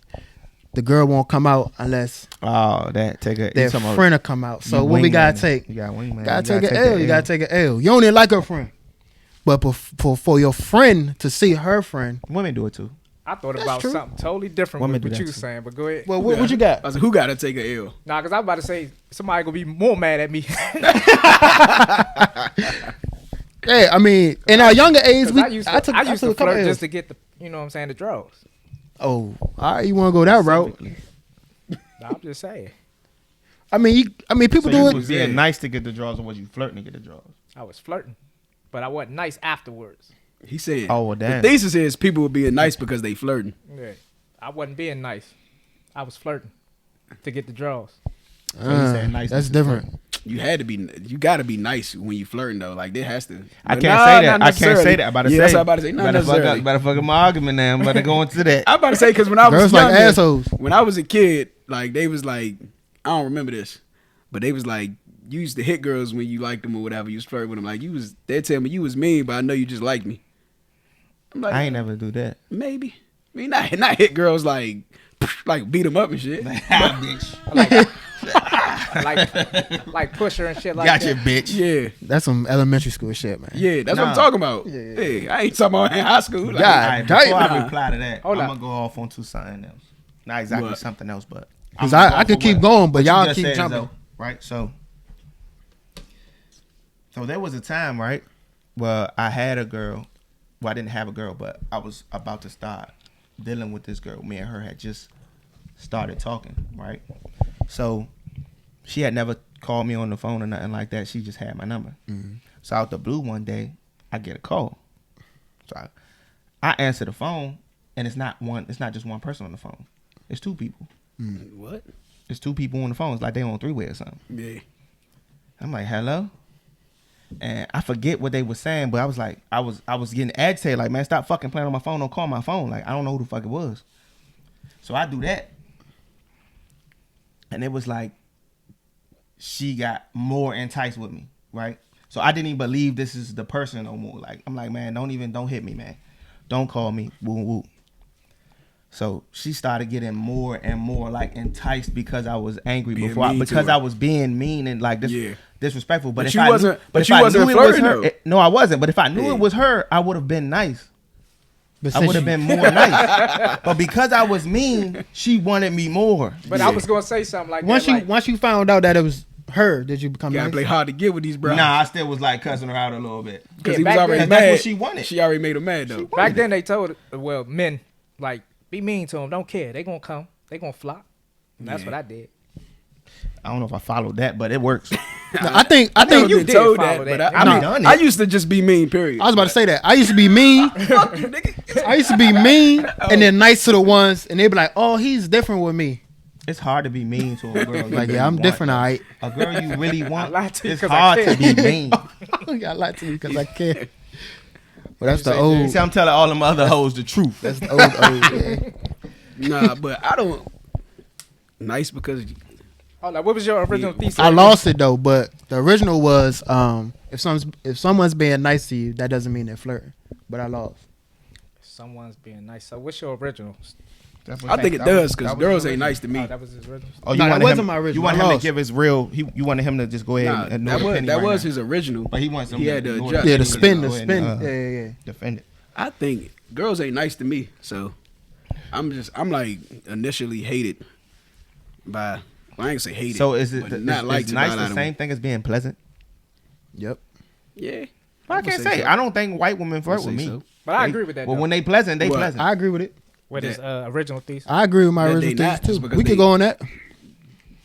the girl won't come out unless their friend will come out. So what we gotta take? You got wingman. Gotta take an L. You gotta take an L. You don't even like her friend, but for your friend to see her friend, women do it too. I thought about something totally different with what you were saying, but go ahead. Well, what you got? I was like, who gotta take an L? Nah, because I was about to say somebody gonna be more mad at me. Hey, I mean, in our younger age, I used to flirt just to get the, the draws. Oh, all right, you want to go that route? Nah, I'm just saying. I mean, people do it. Was being nice to get the draws, or was you flirting to get the draws? I was flirting, but I wasn't nice afterwards. He said, "Oh, well, damn." The thesis is people were being nice because they flirting. Yeah, I wasn't being nice. I was flirting to get the draws. That's different. You gotta be nice when you flirting though. Like there has to. I can't say that. I can't say that. I'm about to say. That's what I'm about to say. Not necessarily. Better fuck up my argument now. I'm about to go into that. I'm about to say because when I was like assholes. When I was a kid, like they was like, I don't remember this, but they was like, you used to hit girls when you liked them or whatever. You was flirting with them. Like they tell me you was mean, but I know you just liked me. I'm like, I ain't never do that. Maybe. I mean, not hit girls like beat them up and shit. Bitch. like Pusher and shit like Gotcha, that. bitch. Yeah. That's some elementary school shit, man. Yeah, that's what I'm talking about. Yeah. Hey, I ain't talking about in high school. Like, God, Before I Nah. reply to that, Hold I'm up. gonna go off onto something else. Not exactly What? something else, but Because I could keep going, but y'all just keep said, jumping. though, right? So there was a time, right, where I had a girl. Well, I didn't have a girl, but I was about to start dealing with this girl. Me and her had just started talking, right? So she had never called me on the phone or nothing like that. She just had my number. Mm-hmm. So out the blue one day, I get a call. So I answer the phone, and it's not just one person on the phone. It's two people. What? It's two people on the phone. It's like they on three-way or something. Yeah. I'm like, hello? And I forget what they were saying, but I was like, I was getting agitated. Like, man, stop fucking playing on my phone. Don't call my phone. Like, I don't know who the fuck it was. So I do that. And it was like, she got more enticed with me, right? So I didn't even believe this is the person no more. Like, I'm like, man, don't hit me, man. Don't call me. Woo, woo. So she started getting more and more like enticed because I was angry Being before, mean to because her. I was being mean and like disrespectful. But But if you I wasn't- knew, but if you I wasn't knew it was flirting, her, though. no, I wasn't. But if I knew Yeah. it was her, I would have been nice. But I since would have you- been more nice. But because I was mean, she wanted me more. But I was gonna say something like once that. you like, once you found out that it was her, did you become You gotta nice? play hard to get with these bros. Nah, I still was like cussing her out a little bit. Because Yeah, he was back already then- mad. That's what she wanted. She already made him mad, though. back then they told men like be mean to them, don't care. They gonna come, they gonna flock. And that's Yeah. what I did. I don't know if I followed that, but it works. No, I think Never you been did told follow that, that. but I've done it. I used to just be mean, period. I was about to say that. I used to be mean. Fuck you, nigga. I used to be mean and then nice to the ones, and they'd be like, "Oh, he's different with me." It's hard to be mean to a girl. you Like, really yeah, I'm want, different, though. all right. A girl you really want, lied to you it's 'cause I hard to can. be mean. You got a lot to me because I care. But that's the You old. see, I'm telling all them other hoes the truth. That's the old. Yeah. Nah, but I don't. Nice because Hold on, what was your original thesis? I lost it though, but the original was if someone's being nice to you, that doesn't mean they're flirting. But I lost. Someone's being nice. So what's your original? I think it does because girls ain't nice to me. Oh, that was his original. Oh, No, that wanted wasn't him, my original. You wanted I him to lost. give his real. You wanted him to just go ahead Nah, and ignore that the was penny that right was now. his original. But he wants him He to had to ignore adjust. that Yeah, the penny spin, and the go ahead spin. and, Yeah. defend it. I think girls ain't nice to me, so I'm like initially hated by. Well, I ain't gonna say hated. So is it but not liked is by a nice lot the of same thing as being pleasant? Yep. Yeah, I would can't say say. so. I don't think white women I'd flirt say with me. so. But I agree with that. Well, though. when they pleasant, they What? pleasant. I agree with it. with his original thesis. I agree with my That original they not, thesis just too. because We they- could go on that.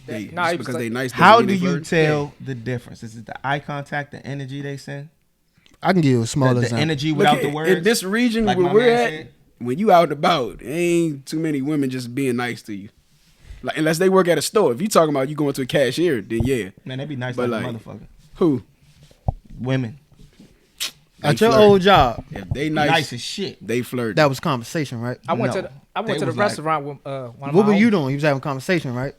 They, Nah, just he was because like- they nice. How doesn't do mean they you flirt. tell the difference? Is it the eye contact, the energy they send, I can give you a small the example. energy Look, without the words? in this region Like where my we're man at, said? when you out and about, ain't too many women just being nice to you. Like unless they work at a store. If you talking about you going to a cashier, then yeah. Man, they be nice But like a like- motherfucker. Who? Women, At They your flirt. old job, If they nice, nice, as shit. they flirt. that was conversation, right? I went No. to They the was like- restaurant with one of What my were you homies. doing? You was having conversation, right?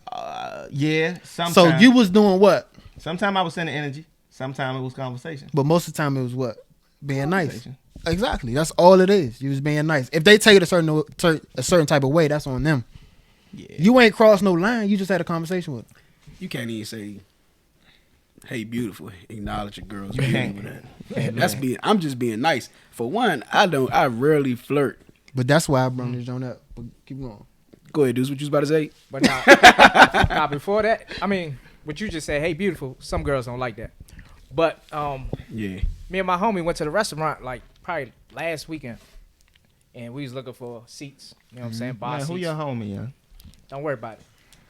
Yeah. Sometimes. So you was doing what? Sometimes I was sending energy. Sometimes it was conversation. But most of the time it was what? Being nice. Conversation. Exactly. That's all it is. You was being nice. If they take it a certain type of way, that's on them. Yeah. You ain't crossed no line. You just had a conversation with them. You can't even say, "Hey, beautiful." Acknowledge a girl's You beauty can't. with that. Can't do That's that. being. I'm just being nice. For one, I rarely flirt. But that's why I brought this joint up. But keep going. Go ahead, Deuce. What you was about to say? But nah, before that, I mean, what you just said, hey, beautiful. Some girls don't like that. But Yeah. me and my homie went to the restaurant like probably last weekend, and we was looking for seats. You know what I'm saying? Bar Man, who seats. your homie, yeah? Don't worry about it.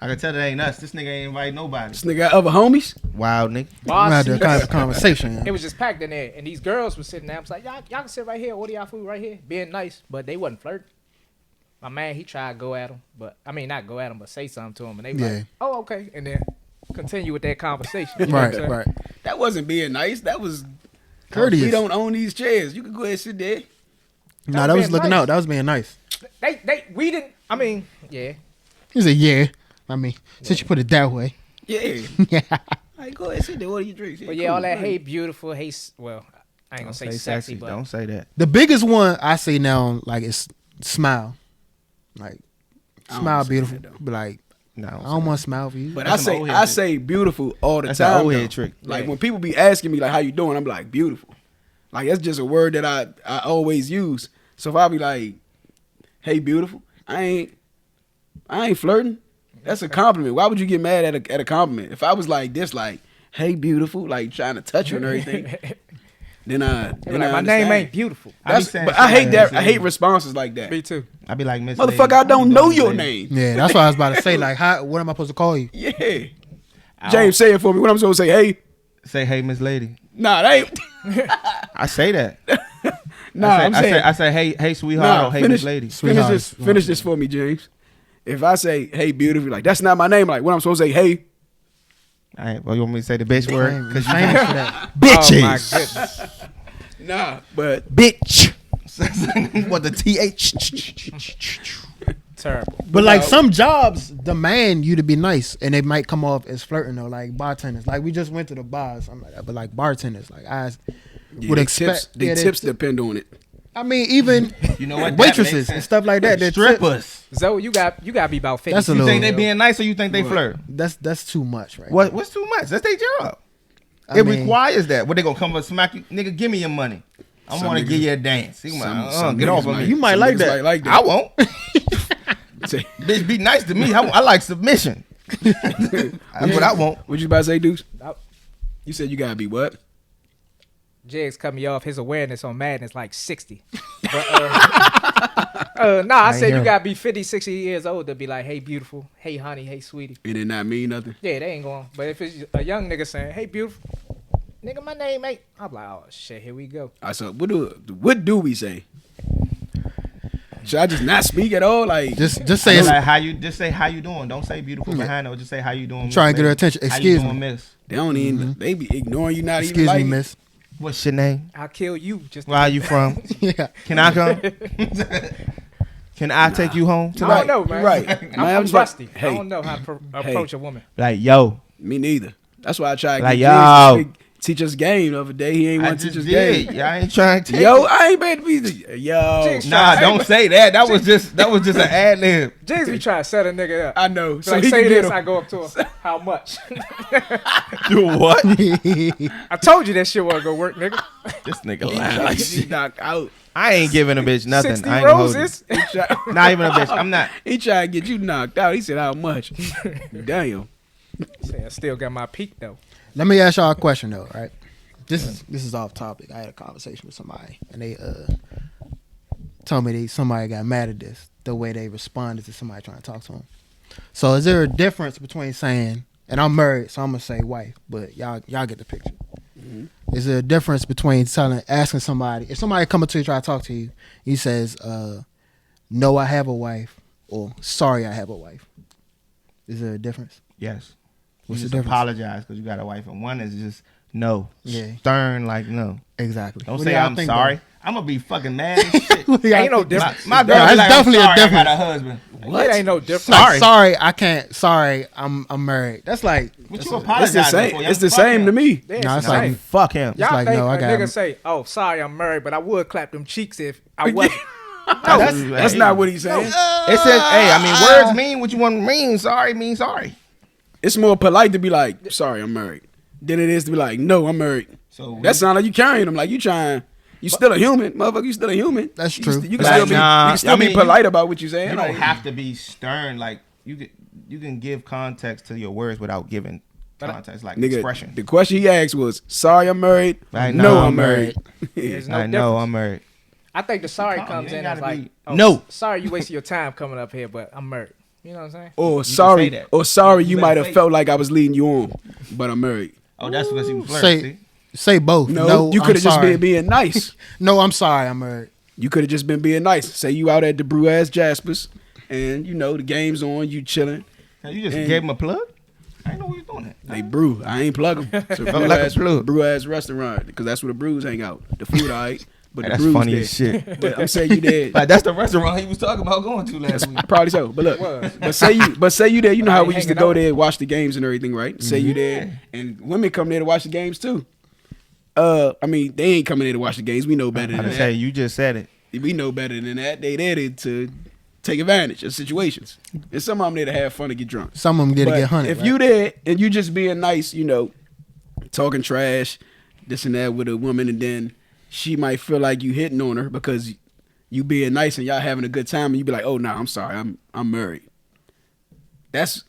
I can tell that ain't us. This nigga ain't invite nobody. This nigga got other homies. Wild nigga. We Bar had to seats. have a conversation. It was just packed in there, and these girls were sitting there. I was like, y'all can sit right here. Order y'all food right here. Being nice, but they wasn't flirting. My man, he tried to go at him, but I mean, not go at him, but say something to him, and they were Yeah. like, oh, okay, and then continue with that conversation. You know what I'm Right, saying? right. That wasn't being nice. That was Courteous. We don't own these chairs. You can go ahead and sit there. Nah, that was being looking nice. out. That was being nice. We didn't. I mean, yeah. He said, yeah. I mean, since you put it that way. Yeah. Yeah. Like, go ahead and sit there. Order your drinks. But yeah, all that hey beautiful, hey well, I ain't gonna say sexy, but Don't say that. The biggest one I say now, like, is smile. Like, I don't smile say beautiful. that, though. But like, No, I don't want to smile for you. But That's I say beautiful all the That's time. an old though. head trick. Like when people be asking me like how you doing, I'm like beautiful. Like that's just a word that I always use. So if I be like, hey beautiful, I ain't flirting. That's a compliment. Why would you get mad at a compliment? If I was like this, like, hey beautiful, like trying to touch you and everything, then my name ain't beautiful. But I hate that. I hate responses like that. Me too. I be like, Miss Motherfucker, Lady, I don't know your lady? name. Yeah, that's what I was about to say. Like, what am I supposed to call you? Yeah. James, say it for me. What I'm supposed to say? Hey. Say, hey, Miss Lady. Nah, that ain't. I say that. Nah, I'm saying. I say, hey, sweetheart, or hey, Miss Lady. Finish this for me, James. If I say, hey, beautiful, like, that's not my name. Like, what I'm supposed to say, hey. All right, well, you want me to say the bitch word? Because famous for that. Bitches. Oh my goodness. Nah, but. Bitch. What the TH? Terrible. But like some jobs demand you to be nice, and it might come off as flirting though. Like bartenders, like we just went to the bars. I'm like, but like bartenders, like I would expect the tips depend on it. I mean, even You know what? waitresses and stuff like that. Strippers. Zoe, you got to be about 50. That's a You little. think they being nice or you think they flirt? That's too much, right? What's too much? That's their job. I It mean, requires that. What they gonna come up and smack you? Nigga, give me your money. I Some want to niggas- give you a dance. You some get niggas off of might- me. You might some like niggas that. might like I won't. Say- Bitch, be nice to me. I like submission. That's what I want. What you about to say, Deuce? Nope. You said you gotta be what? Jiggz cut me off. His awareness on madness like 60. But, I said you got to be 50, 60 years old to be like, hey, beautiful. Hey, honey. Hey, sweetie. It did not mean nothing. Yeah, they ain't going. But if it's a young nigga saying, hey, beautiful. Nigga, my name ain't. I'm like, oh, shit, here we go. I said, what do we say? Should I just not speak at all? Like just say it's, Like how you just say how you doing. Don't say beautiful behind it. Just say how you doing. try Miss and get her Lady. attention. How Excuse you doing, me. miss? they don't even. They be ignoring you. Not even Excuse like me, it. miss. What's your name? I'll kill you. Just Where are you from? Yeah. Can I come? Can I take you home I tonight? don't know, man. Right. I'm just like, rusty. I hey, don't know how to approach a woman. Like, yo. me neither. That's why I tried to Like, get Jizzle yo. to teach us game the other day. He ain't I want to just teach us did. game. Yeah, I ain't trying to take Yo, it. I ain't bad to be the yo. Jiggz Nah, try- don't say that. That was just an ad lib. Jiggz be trying to set a nigga up. I know. So like, he say can get this, him. I go up to her. How much? Do what? I told you that shit wasn't gonna work, nigga. This nigga He lying tried like to shit. get knocked out. I ain't giving a bitch nothing. 60 I ain't gonna hold you. roses. Not even a bitch. I'm not. He tried to get you knocked out. He said, how much? Damn. Say, I still got my peak though. Let me ask y'all a question though, right? This is off topic. I had a conversation with somebody, and they told me somebody got mad at this, the way they responded to somebody trying to talk to them. So is there a difference between saying, and I'm married, so I'm gonna say wife, but y'all get the picture. Mm-hmm. Is there a difference between asking somebody, if somebody coming to you try to talk to you, he says, no, I have a wife, or sorry, I have a wife. Is there a difference? Yes. What's You the just difference? apologize because you got a wife, and one is just no. Yeah. Stern, like no. Exactly. Don't What say do y'all I'm think, sorry. though? I'm gonna be fucking mad as shit. What do y'all Ain't no think? difference. My girl, No, be it's like, definitely a I'm sorry, difference. I got a husband. It ain't no difference. Sorry. Sorry, I can't. Sorry, I'm married. That's like, What you It's apologize the same. for? It's the same to me. Yeah, No, it's it's the like- same. Fuck him. Y'all like, think no, I a got nigga him. say, "Oh, sorry, I'm married, but I would clap them cheeks if I wasn't." That's not what he's saying. It says, hey, I mean, words mean what you want to mean. Sorry means sorry. It's more polite to be like, sorry, I'm married, than it is to be like, no, I'm married. So That sound like you carrying them. Like you trying. You still a human, motherfucker. You still a human. That's You true. can Like, still be. nah, you can still I mean, be polite about what you're saying. you Like, don't have to be stern. Like you can give context to your words without giving context, like nigga, expression. the question he asked was, sorry, I'm married. Like, no, nah, I'm I'm married. There's no I know difference. I'm married. I think the sorry Come on, comes you in ain't as gotta like, be- oh, No. sorry you wasted your time coming up here, but I'm married. You know what I'm saying? Or say sorry, that. or sorry, you better might have say it. felt like I was leading you on, but I'm married. Oh, that's because you flirt. say say both. No, you I'm could have just sorry. been being nice. No, I'm sorry, I'm married. You could have just been being nice. Say you out at the brew ass Jaspers, and you know the game's on. You chilling. You just And- gave him a plug. I didn't know you was doing that. They brew. I ain't plug them. It's a brew, Like a ass, plug. brew ass restaurant because that's where the brews hang out. The food alright, but Hey, the that's brews funny there. as shit. But I'm saying you there. Like that's the restaurant he was talking about going to last week. Probably so. But look, Was. but say you there. You know how we used to hanging go out. there, watch the games and everything, right? Say you there, and women come there to watch the games too. I mean, they ain't coming there to watch the games. We know better I than say that. you just said it. We know better than that. They there to take advantage of situations. And some of them there to have fun and get drunk. Some of them there to get hunted. If you there and you just being nice, you know, talking trash, this and that with a woman, and then she might feel like you hitting on her because you being nice and y'all having a good time, and you be like, oh no, I'm sorry, I'm married. That's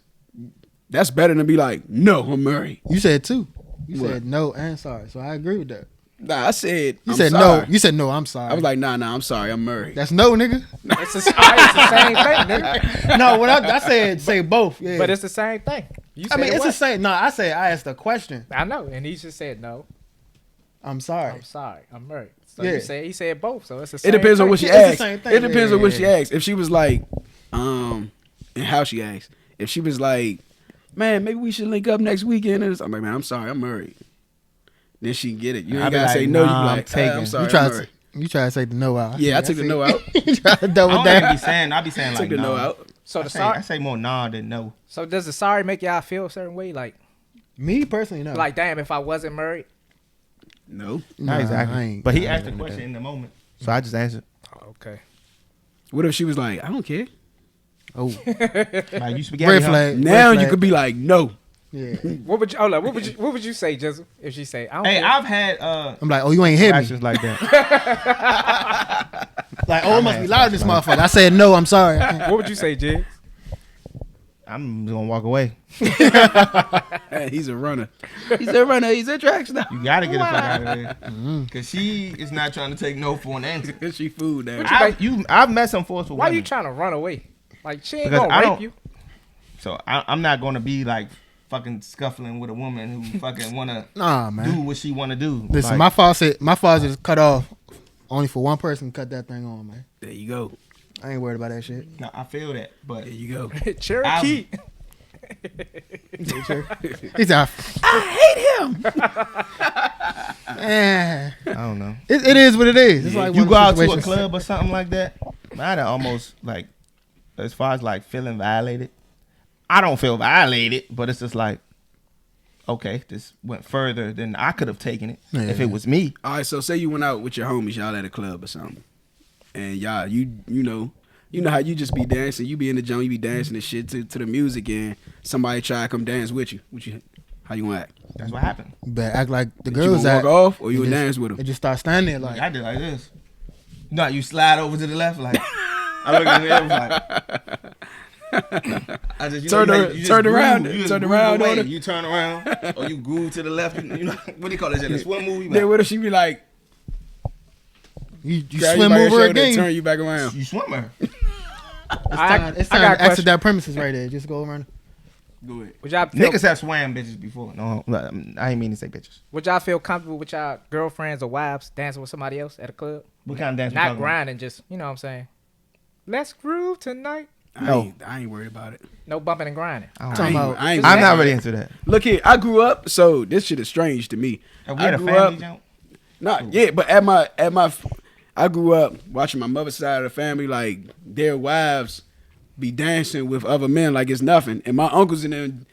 better than be like, no, I'm married. You said two. You said no and sorry. So I agree with that. Nah, I said you said sorry. No. You said no. I'm sorry. I was like, nah, I'm sorry. I'm married. That's no, nigga. It's the same thing, nigga. No, what I said, say both. Yeah. But it's the same thing. I mean, it's the same. No, I asked a question. I know, and he just said no. I'm sorry. I'm sorry. I'm married. So he said both. So it's the same. It depends thing. on what she asked. It depends on what she asked. If she was like, and how she asked. If she was like, man, maybe we should link up next weekend. And I'm like, man, I'm sorry, I'm married. Then she get it. You ain't gotta say no. You be like, I'm sorry, you try to say the no out. Yeah, I took the no out. You try to double down. I be saying like took the no out. So I say more nah than no. So does the sorry make y'all feel a certain way? Like me personally, no. Like damn, if I wasn't married. No. Not exactly. But he asked the question in the moment, so I just answered. Oh, okay. What if she was like, I don't care? Oh, like you spaghetti. Red flag. Now red you could be like, no. Yeah. What would you say, Jizzle, if she say, I don't care? I've had I'm like, oh, you ain't hit me. like that. Like, oh, it must be loud, this motherfucker. I said no, I'm sorry. What would you say, Jigs? I'm gonna walk away. Hey, he's a runner. He's a runner. He's a track star. You gotta get the fuck out of there, cause she is not trying to take no for an answer. She food now. I've met some forceful women. Why you trying to run away? Like she ain't Because gonna rape you. So I'm not gonna be like fucking scuffling with a woman who fucking wanna do what she wanna do. Listen, like, my faucet is cut off only for one person. Cut that thing on, man. There you go. I ain't worried about that shit. No, I feel that, but there you go. Cherokee. He's out. I hate him. I don't know. It is what it is. It's like you go out to a club or something like that. I'd almost like, as far as like feeling violated. I don't feel violated, but it's just like, okay, this went further than I could have taken it if it was me. All right, so say you went out with your homies, y'all at a club or something, and y'all, you know how you just be dancing, you be in the joint, you be dancing and shit to the music, and somebody try to come dance with you. How you gonna act? That's what happened. But act like the Did girls you walk off, or you would dance with them? It just start standing there like I did like this. No, you slide over to the left like. I look at him like. I just, turn around on her. You turn around, or you groove to the left. You know what do you call it? In a swim movie. Then what if she be like, you swim over again? Turn you back around. You swim her. It's time to exit that premises right there. Just go around. Go ahead. Would y'all niggas have swam bitches before. No, I ain't mean to say bitches. Would y'all feel comfortable with y'all girlfriends or wives dancing with somebody else at a club? What kind of dance? Not grinding, just you know what I'm saying. Let's groove tonight. I ain't worried about it. No bumping and grinding. I'm not really into that. Look here, I grew up, so this shit is strange to me. We had a family jump? But I grew up watching my mother's side of the family, like their wives be dancing with other men like it's nothing, and my uncles and them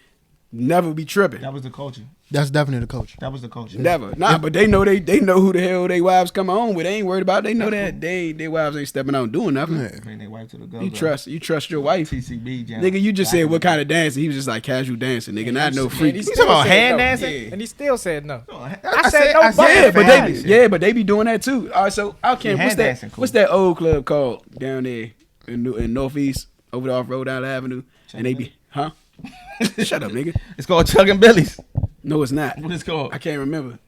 never be tripping. That was the culture. That's definitely the culture. That was the culture. Never. But they know who the hell they wives come on with. They ain't worried about it. They know that their wives ain't stepping out and doing nothing. Yeah. Bring their wife to the go. You trust your wife. TCB jam. Nigga, you just said what kind of dancing. He was just like casual dancing, nigga. Not no freak. You talking about hand dancing? Yeah. And he still said no. I said no. But they be doing that too. All right, so I can't. What's that old club called down there in Northeast over there off Rhode Island Avenue? And they be Shut up, nigga. It's called Chugging Billy's. No, it's not. What is it called? I can't remember.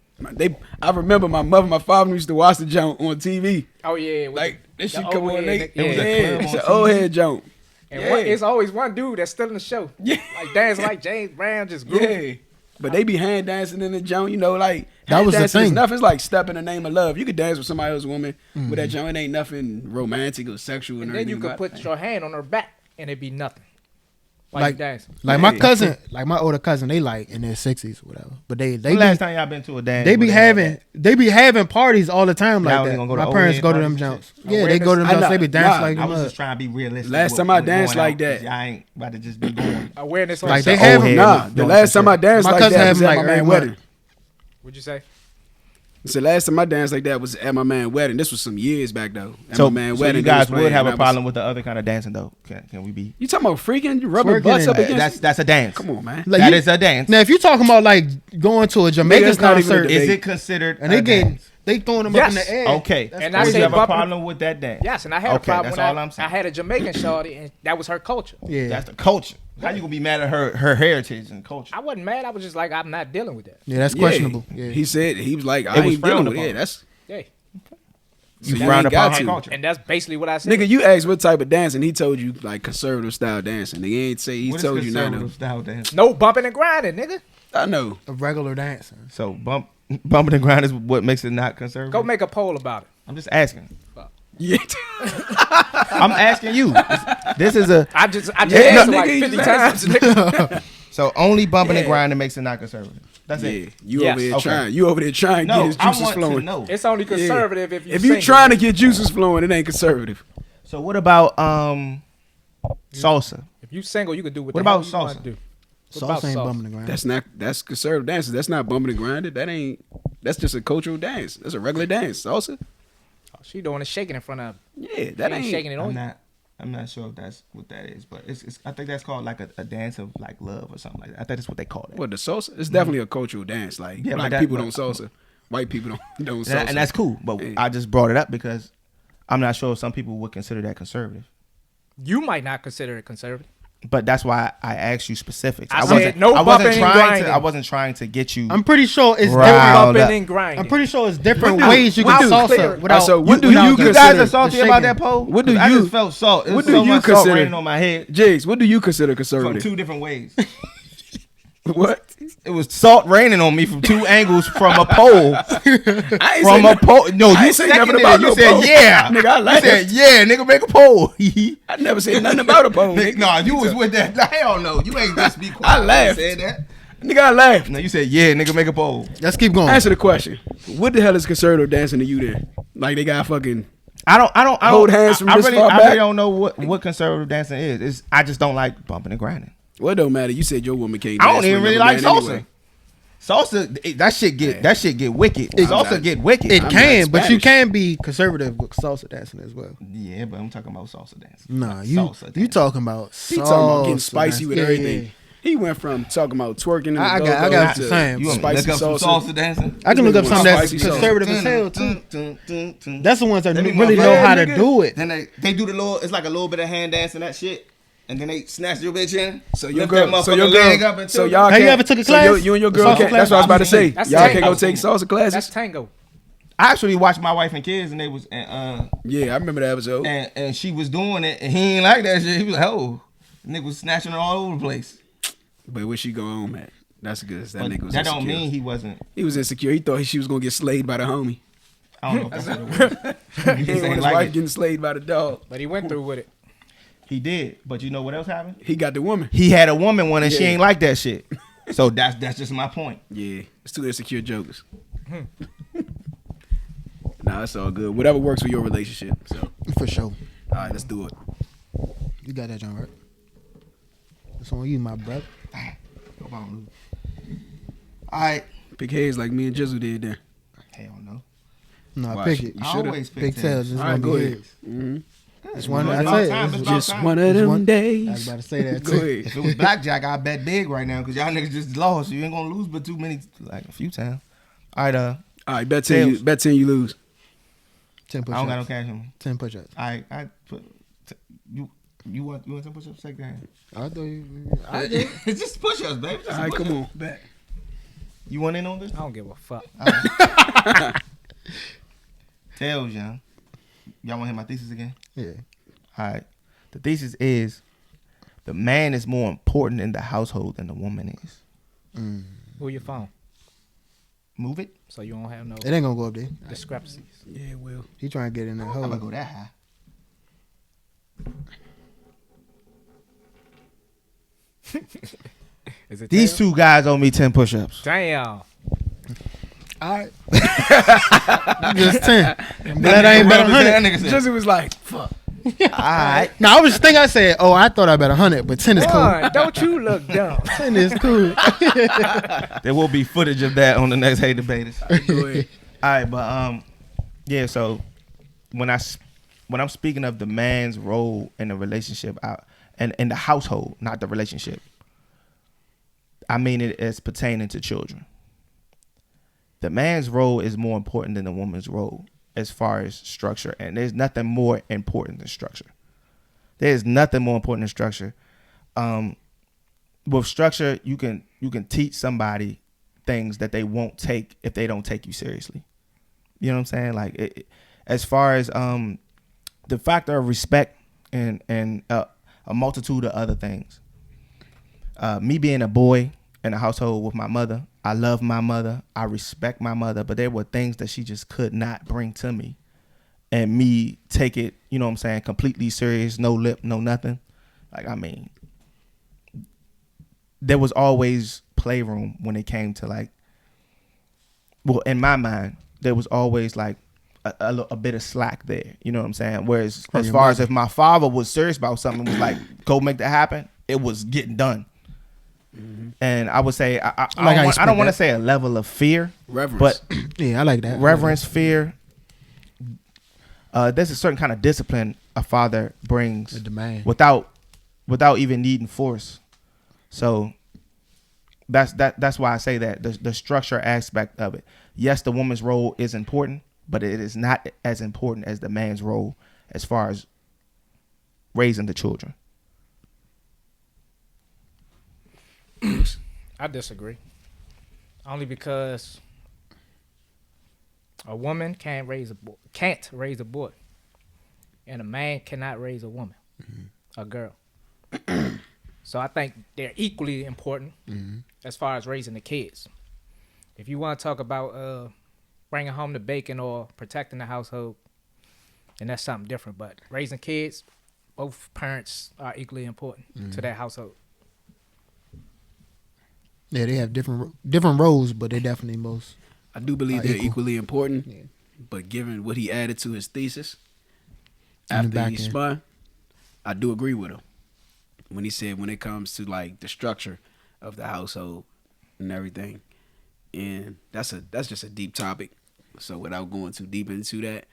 I remember my mother, my father used to watch the jump on TV. Oh yeah, like this shit come on late. It's an old head jump. And it's always one dude that's still in the show. Yeah, like dance like James Brown, just groove. Yeah. But they be hand dancing in the jump, like that was the thing. Nothing. It's like step in the name of love. You could dance with somebody else's woman with that jump. It ain't nothing romantic or sexual. And then you could put your hand on her back and it'd be nothing. Like my cousin, like my older cousin, they like in their 60s, whatever. But they last time y'all been to a dance? They be having parties all the time like that. My parents go to them jumps. Yeah, they go to them jumps. They be dancing like I was just trying to be realistic. Last time I danced like that, I ain't about to just be doing awareness. Like they have the last time I danced like that was at my man wedding. What'd you say? So last time I danced like that was at my man's wedding. This was some years back though. At So, my man's so wedding, you guys would have a problem with the other kind of dancing though? Can we be? You talking about freaking? You rubbing Twerking butts up and- against? That's a dance. Come on, man. Like That is a dance. Now, if you're talking about like going to a Jamaican that's not even a concert debate. Is it considered and a they getting dance? they throwing them Yes. up in the air. Okay. That's And I Would say you have a bumping- problem with that dance? Yes, and I had a Okay, problem that's when all I'm saying. I had a Jamaican shorty, and that was her culture. Yeah, That's the culture. How you gonna be mad at her heritage and culture? I wasn't mad. I was just like, I'm not dealing with that. yeah, that's Yeah. questionable. Yeah, He said he was like, I was ain't frowned dealing with it. upon. Yeah, that's Hey, You you frowned ain't got upon her to. culture. and that's basically what I said. nigga. You asked what type of dancing. He told you like conservative style dancing. He ain't say he What is told you not conservative to. style dance? No bumping and grinding, nigga. I know. a regular dancing. So bumping and grind is what makes it not conservative. Go make a poll about it. I'm just asking. Yeah. I'm asking you. This is a I just Yeah, asked it like nigga, 50 you times. nigga. so only bumping and Yeah. grinding makes it not conservative. That's Yeah. it. You Yes. over there Okay. trying. You over there trying to get No, his I juices want to flowing. know. It's only conservative if you. If you trying to get juices flowing, it ain't conservative. So what about salsa? If you single, you can do what What the hell about you want salsa? to do. What about Salsa ain't salsa? bumping the ground. That's conservative dancing. That's not bumping and grinding. That ain't. That's just a cultural dance. That's a regular dance. Salsa. Oh, she doing it shaking in front of. Yeah, that She ain't ain't. shaking it on you. I'm not sure if that's what that is, but it's I think that's called like a dance of like love or something like that. I think that's what they call it. What the salsa? It's definitely a cultural dance. Like Yeah, black but people that- don't salsa. White people don't And, salsa. and that's cool, but Yeah. I just brought it up because I'm not sure if some people would consider that conservative. You might not consider it conservative. But that's why I asked you specifics. I said no I wasn't bumping and trying grinding. to. I wasn't trying to get you. I'm pretty sure it's Right. different. Riled Bumping up. and grinding. I'm pretty sure it's different What do- ways you what can do- salsa without. So what do without you the- you guys consider are salty the about shaking. that poll? What do 'Cause I you- just felt salt. It what was do so you much salt consider- raining on my head Jigs, what do you consider from conservative? 2 different ways. What? It was salt raining on me from 2 angles from a pole. I ain't From say a pole. No, I you ain't say nothing seconded about it. You no said pole. yeah. Nigga, I You laughed. said yeah. Nigga, make a poll. I never said nothing about a pole. Nigga, Nigga. nah, you was with that. Hell no. You ain't just be quiet. I laughed. Said that. Nigga, I laughed. No, you said yeah. Nigga, make a poll. Let's keep going. Answer the question. What the hell is conservative dancing to you then? Like they got fucking. I don't Hold hands from I this really, far I back? really don't know what conservative dancing is. I just don't like bumping and grinding. Well, it don't matter. You said your woman can't. I don't dance even with really another like man salsa. anyway. Salsa, that shit get wicked. Salsa get wicked. It I'm can, not but you Spanish. can be conservative with salsa dancing as well. Yeah, but I'm talking about salsa dancing. Nah, Not you salsa you dancing. talking about He talking about getting salsa spicy dancing. with Yeah, everything. yeah. He went from talking about twerking and I got what you're saying. You want me to spicy look up some salsa. salsa dancing? I can look up This something nigga that's spicy salsa. conservative as hell too. That's the ones that Let me really motherfucker- know how to nigga. do it. Then they do the little. It's like a little bit of hand dancing that shit, and then they snatch your bitch in. So your lift that girl, so motherfucker your leg girl, up and so tilt it. y'all Have can't. you ever took a so class? you and your A girl salsa can't. class? That's what I was about to say. That's Y'all can't go tango. take salsa That's classes. tango. I actually watched my wife and kids, and they was Yeah, I remember that episode. and she was doing it, and he ain't like that shit. He was like, oh, the nigga was snatching her all over the place. But where she go home at? That's good. That But nigga was that insecure. don't mean he wasn't. He was insecure. He thought she was gonna get slayed by the homie. I don't know if that's what it was. He He didn't want ain't his like wife it. getting slayed by the dog. But he went through with it. He did, but you know what else happened? He got the woman. He had a woman one, and she Yeah. ain't like that shit. So that's just my point. Yeah, it's two insecure jokers. Nah, it's all good. Whatever works for your relationship. So, For sure. all right, let's do it. You got that, John, right? It's on you, my brother. All right. Pick heads like me and Jizzle did there. Hell no. No, Watch. pick it. You I shoulda. always pick Big tails. It's All right, gonna go be ahead. his. Mm-hmm. It's one. It's I about tell time. you, It's it's about just time. One of It's them one- I was days. about to say that Go too. ahead. If it was blackjack, I bet big right now because y'all niggas just lost. You ain't gonna lose but too many, like a few times. All right, All right, bet 10 Tails. bet 10 you lose. 10 I don't got no push-ups. cash on me. 10 push-ups. I put you want 10 push-ups? Take that. I thought you. I did. It's just push-ups, baby. Just All a right, push-up. come on. Bet. You want in on this? I don't give a fuck. Tails, young. Y'all want to hear my thesis again? Yeah. All right. The thesis is the man is more important in the household than the woman is. Move your phone Move it. so you don't have no It ain't gonna go up there. discrepancies. Yeah, well. He trying to get in that I'm hole. gonna go that high. Is it These two guys owe me 10 push-ups. Damn. All right. Just 10. I'm glad I ain't bet 100. That nigga said, Jizzle was like, fuck. all right. No, I was just thinking. I said, "Oh, I thought I bet 100, but 10 is cool. One, don't you look dumb. 10 is cool." There will be footage of that on the next Hey Debaters. Go ahead. All right, but yeah. So when I'm speaking of the man's role in the relationship, and in the household, not the relationship, I mean it as pertaining to children. The man's role is more important than the woman's role as far as structure, and there's nothing more important than structure. There's nothing more important than structure. With structure, you can teach somebody things that they won't take if they don't take you seriously. You know what I'm saying? Like as far as the factor of respect and a multitude of other things. Me being a boy in a household with my mother, I love my mother, I respect my mother, but there were things that she just could not bring to me, and me take it, you know what I'm saying, completely serious, no lip, no nothing. Like, I mean, there was always playroom when it came to, like, well, in my mind, there was always like a bit of slack there. You know what I'm saying? Whereas as far as if my father was serious about something, was like, go make that happen, it was getting done. Mm-hmm. And I would say I don't want to say a level of fear, reverence, but yeah, I like that. Reverence, fear. There's a certain kind of discipline a father brings without even needing force. So that's why I say that the structure aspect of it. Yes, the woman's role is important, but it is not as important as the man's role as far as raising the children. I disagree. Only because a woman can't raise a boy, and a man cannot raise a woman, a girl. So I think they're equally important as far as raising the kids. If you want to talk about bringing home the bacon or protecting the household, then that's something different. But raising kids, both parents are equally important to that household. Yeah, they have different roles, but they definitely most. I do believe they're equally important, but given what he added to his thesis after he spun, I do agree with him when he said when it comes to like the structure of the household and everything, and that's just a deep topic. So without going too deep into that,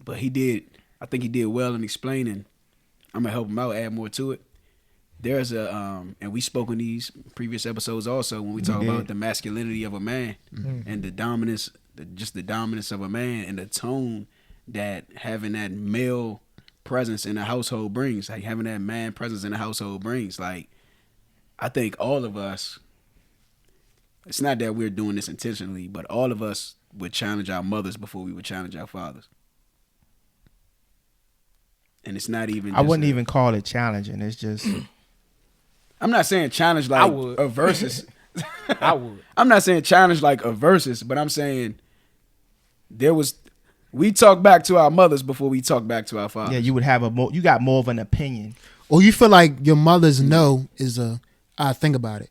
but I think he did well in explaining. I'm gonna help him out, add more to it. There's and we spoke in these previous episodes also when we talk about the masculinity of a man and the dominance, the dominance of a man and the tone that having that male presence in the household brings, like having that man presence in the household brings. Like, I think all of us, it's not that we're doing this intentionally, but all of us would challenge our mothers before we would challenge our fathers. And it's not even. I wouldn't even call it challenging. It's just. I'm not saying challenge like a versus. I would. I'm not saying challenge like a versus, but I'm saying we talk back to our mothers before we talk back to our fathers. Yeah, you would have you got more of an opinion. Or you feel like your mother's no is I think about it.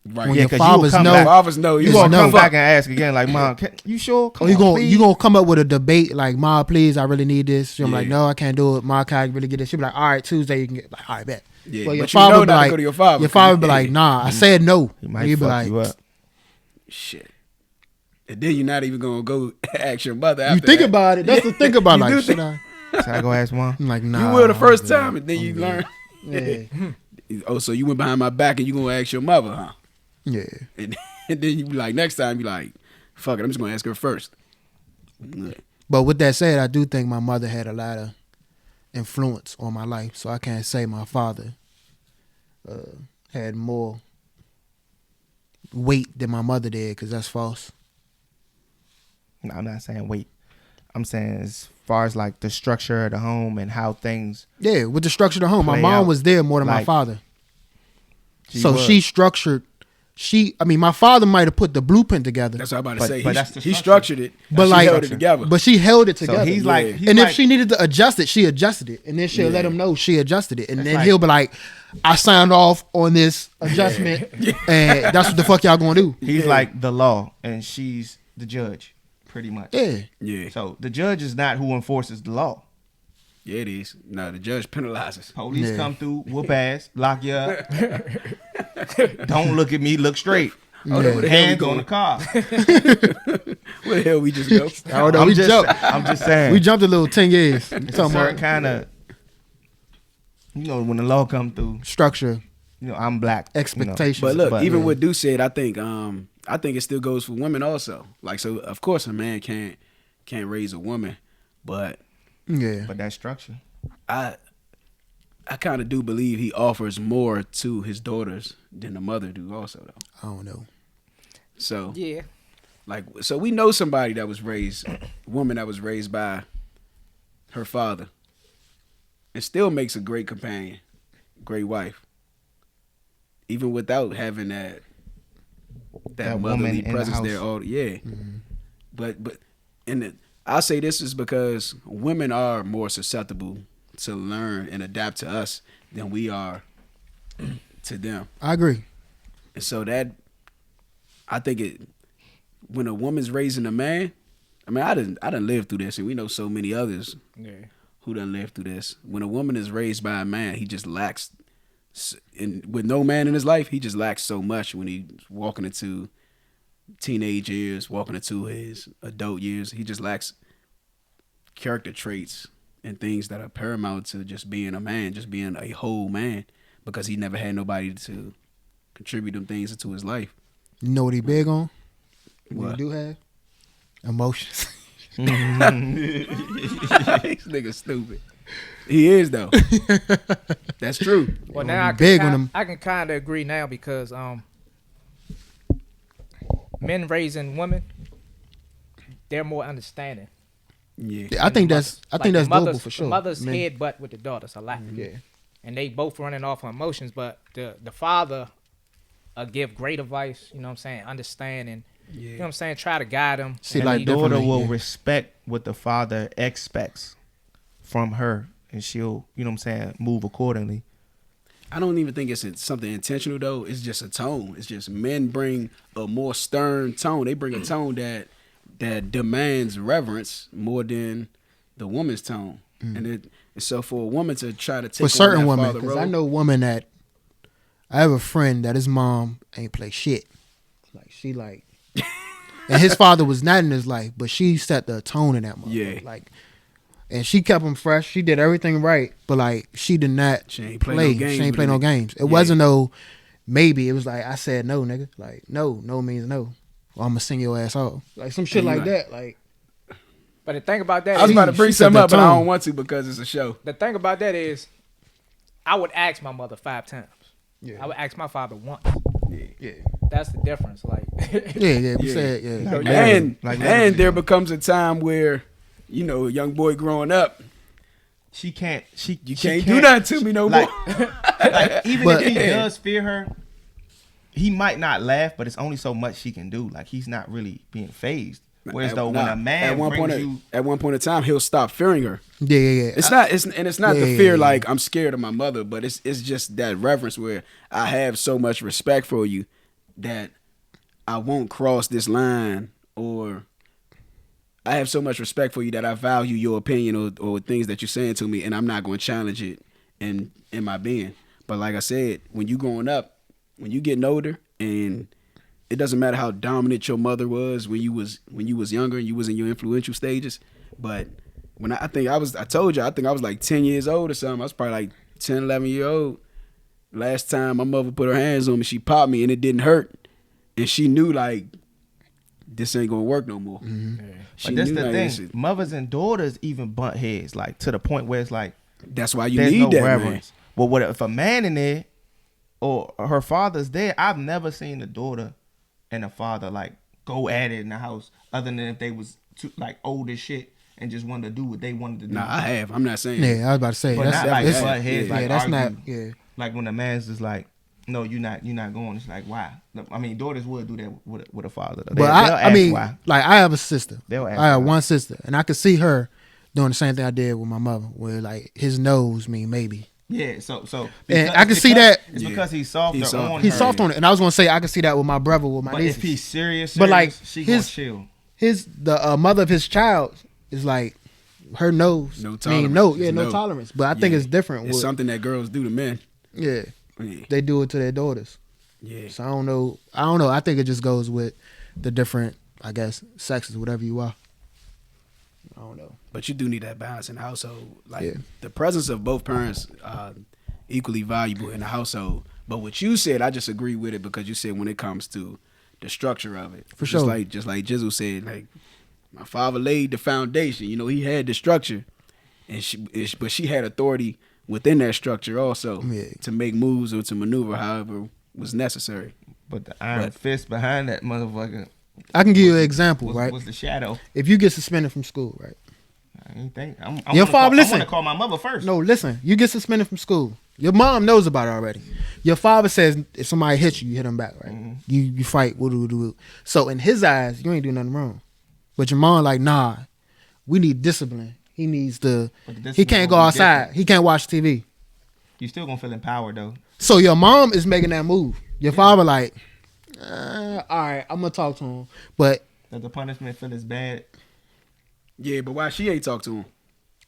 Right. When yeah, your fathers know, you gonna come back and ask again, like, Mom, you sure? You gonna come up with a debate like, Mom, please, I really need this. I'm like, no, I can't do it. Mom, can I really get this? She'll be like, all right, Tuesday you can get. Like, all right, bet. Yeah, well, your but father you know not to go to your father. Your father be like, nah, I said no. He might fuck you up. Shit. And then you're not even gonna go ask your mother. After you think about it. That's the thing about like, should I? Should I go ask Mom? I'm like, nah. You will the first time, and then you learn. Yeah. Oh, so you went behind my back and you gonna ask your mother, huh? Yeah. And then you be like, next time you like, fuck it, I'm just gonna ask her first. But with that said, I do think my mother had a lot of influence on my life, so I can't say my father had more weight than my mother did, because that's false. No, I'm not saying weight. I'm saying as far as like the structure of the home and how things. Yeah, with the structure of the home, my mom was there more than my father. She structured. My father might have put the blueprint together. That's what I'm about to say. He structured it, but she held it together. But she held it together. So he's like, if she needed to adjust it, she adjusted it, and then she'll let him know she adjusted it, and then he'll be like, "I signed off on this adjustment, and that's what the fuck y'all gonna do." He's like the law, and she's the judge, pretty much. Yeah. So the judge is not who enforces the law. Yeah, it is. No, the judge penalizes. Police come through, whoop ass, lock you up. Don't look at me, look straight. Where the hell we Hands on the car. Where the hell we just go? I don't know. I'm just saying. We jumped a little 10 years. It's a certain kind of, when the law come through, structure. I'm black. Expectations. But look, even what Deuce said, I think it still goes for women also. Like, so of course a man can't raise a woman, but that structure. I kind of do believe he offers more to his daughters than the mother do also though. I don't know. So yeah, like, so we know somebody that was raised, a woman that was raised by her father, and still makes a great companion, great wife, even without having that motherly presence there. Mm-hmm. But I'll say this is because women are more susceptible to learn and adapt to us than we are to them. I agree. And so that, I think when a woman's raising a man, I mean, I didn't live through this, and we know so many others who done lived through this. When a woman is raised by a man, he just lacks, with no man in his life, he just lacks so much when he's walking into teenage years, walking into his adult years. He just lacks character traits and things that are paramount to just being a man, just being a whole man, because he never had nobody to contribute them things into his life. You know what he big on? What? He do have? Emotions. This nigga stupid. He is though. That's true. Well, now I can kind of agree now because men raising women, they're more understanding. Yeah, I think that's doable for sure. The mothers headbutt with the daughters a lot. Yeah, and they both running off on emotions, but the father give great advice. You know what I'm saying? Understand and you know what I'm saying. Try to guide them. See, like the daughter will respect what the father expects from her, and she'll, you know what I'm saying, move accordingly. I don't even think it's something intentional though. It's just a tone. It's just men bring a more stern tone. They bring a tone that demands reverence more than the woman's tone. And so for a woman to try to take for certain on that women, because I know women that I have a friend that his mom ain't play shit. Like she like, and his father was not in his life, but she set the tone in that motherfucker. Yeah. Like, and she kept him fresh. She did everything right, but like she did not she ain't play. No games she ain't play no games. It wasn't no maybe. It was like I said no, nigga. Like no means no. Or I'm gonna sing your ass off. Like some shit like that. Like. But the thing about that, I was about to bring something up, but I don't want to because it's a show. The thing about that is, I would ask my mother 5 times. Yeah. I would ask my father once. Yeah. That's the difference. Like. We said and there becomes a time where, a young boy growing up, you can't do nothing to me no more. Like even if he does fear her, he might not laugh, but it's only so much she can do. Like he's not really being phased. Whereas when a man at one point in time, he'll stop fearing her. Yeah. It's not the fear like I'm scared of my mother, but it's just that reverence where I have so much respect for you that I won't cross this line, or I have so much respect for you that I value your opinion or things that you're saying to me, and I'm not going to challenge it in my being. But like I said, when you growing up, when you getting older, and it doesn't matter how dominant your mother was when you was younger and you was in your influential stages, but when I told you I was like 10 years old or something. I was probably like 10, 11 years old. Last time my mother put her hands on me, she popped me and it didn't hurt, and she knew like this ain't gonna work no more. Mm-hmm. Yeah. But that's the thing. Mothers and daughters even butt heads, like to the point where it's like that's why you need that reverence. Man. Well, what if a man in there or her father's there? I've never seen a daughter and a father like go at it in the house, other than if they was like old as shit and just wanted to do what they wanted to do. Nah, I have. I'm not saying. Yeah, I was about to say. But That's not like butt heads. Yeah, like that's argue. not. Yeah. Like when a man's just like, no, you're not going. It's like, why? I mean, daughters would do that with a father. But I mean, why. Like I have a sister. They'll ask I have why. one sister, and I could see her doing the same thing I did with my mother, where like his nose mean maybe. Yeah, so and I can see that it's because he's soft on her. He's soft on it, and I was gonna say I can see that with my brother, with my niece. If he's serious, but like she gonna chill. The mother of his child is like her nose. No tolerance. No tolerance. But I think it's different. It's something that girls do to men. Yeah, they do it to their daughters. Yeah. So I don't know. I think it just goes with the different, I guess, sexes, whatever you are. I don't know. But you do need that balance in the household. Like the presence of both parents equally valuable in the household. But what you said, I just agree with it because you said when it comes to the structure of it. For sure. Just like Jizzle said, like my father laid the foundation. You know, he had the structure, but she had authority within that structure also to make moves or to maneuver however was necessary. But the iron fist behind that motherfucker. I can give you an example, right? Was the shadow. If you get suspended from school, right? I ain't think. Your father, listen. I want to call my mother first. No, listen. You get suspended from school. Your mom knows about it already. Your father says if somebody hits you, you hit them back, right? Mm-hmm. You fight. So in his eyes, you ain't doing nothing wrong. But your mom like, nah, we need discipline. He needs to. He can't go outside. Different. He can't watch TV. You still gonna feel empowered though. So your mom is making that move. Your father like, all right, I'm gonna talk to him, but does the punishment feel as bad? Yeah, but why she ain't talk to him?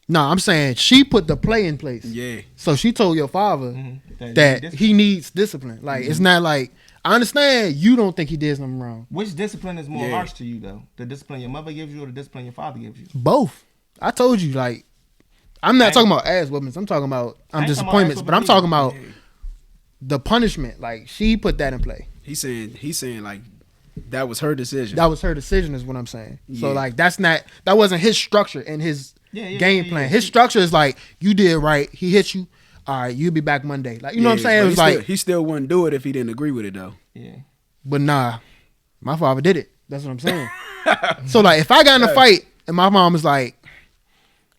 No, I'm saying she put the play in place. Yeah. So she told your father that he needs discipline. Like it's not like I understand you don't think he did something wrong. Which discipline is more harsh to you though? The discipline your mother gives you or the discipline your father gives you? Both. I told you, like, I'm not talking about ass whoopings. I'm talking about disappointments, but I'm talking about the punishment. Like she put that in play. He's saying like that was her decision. That was her decision, is what I'm saying. Yeah. So like that wasn't his structure and his game plan. His structure is like you did right. He hit you. All right, you'll be back Monday. Like you know what I'm saying? It was like he still wouldn't do it if he didn't agree with it though. Yeah. But nah, my father did it. That's what I'm saying. So like if I got in a fight and my mom was like,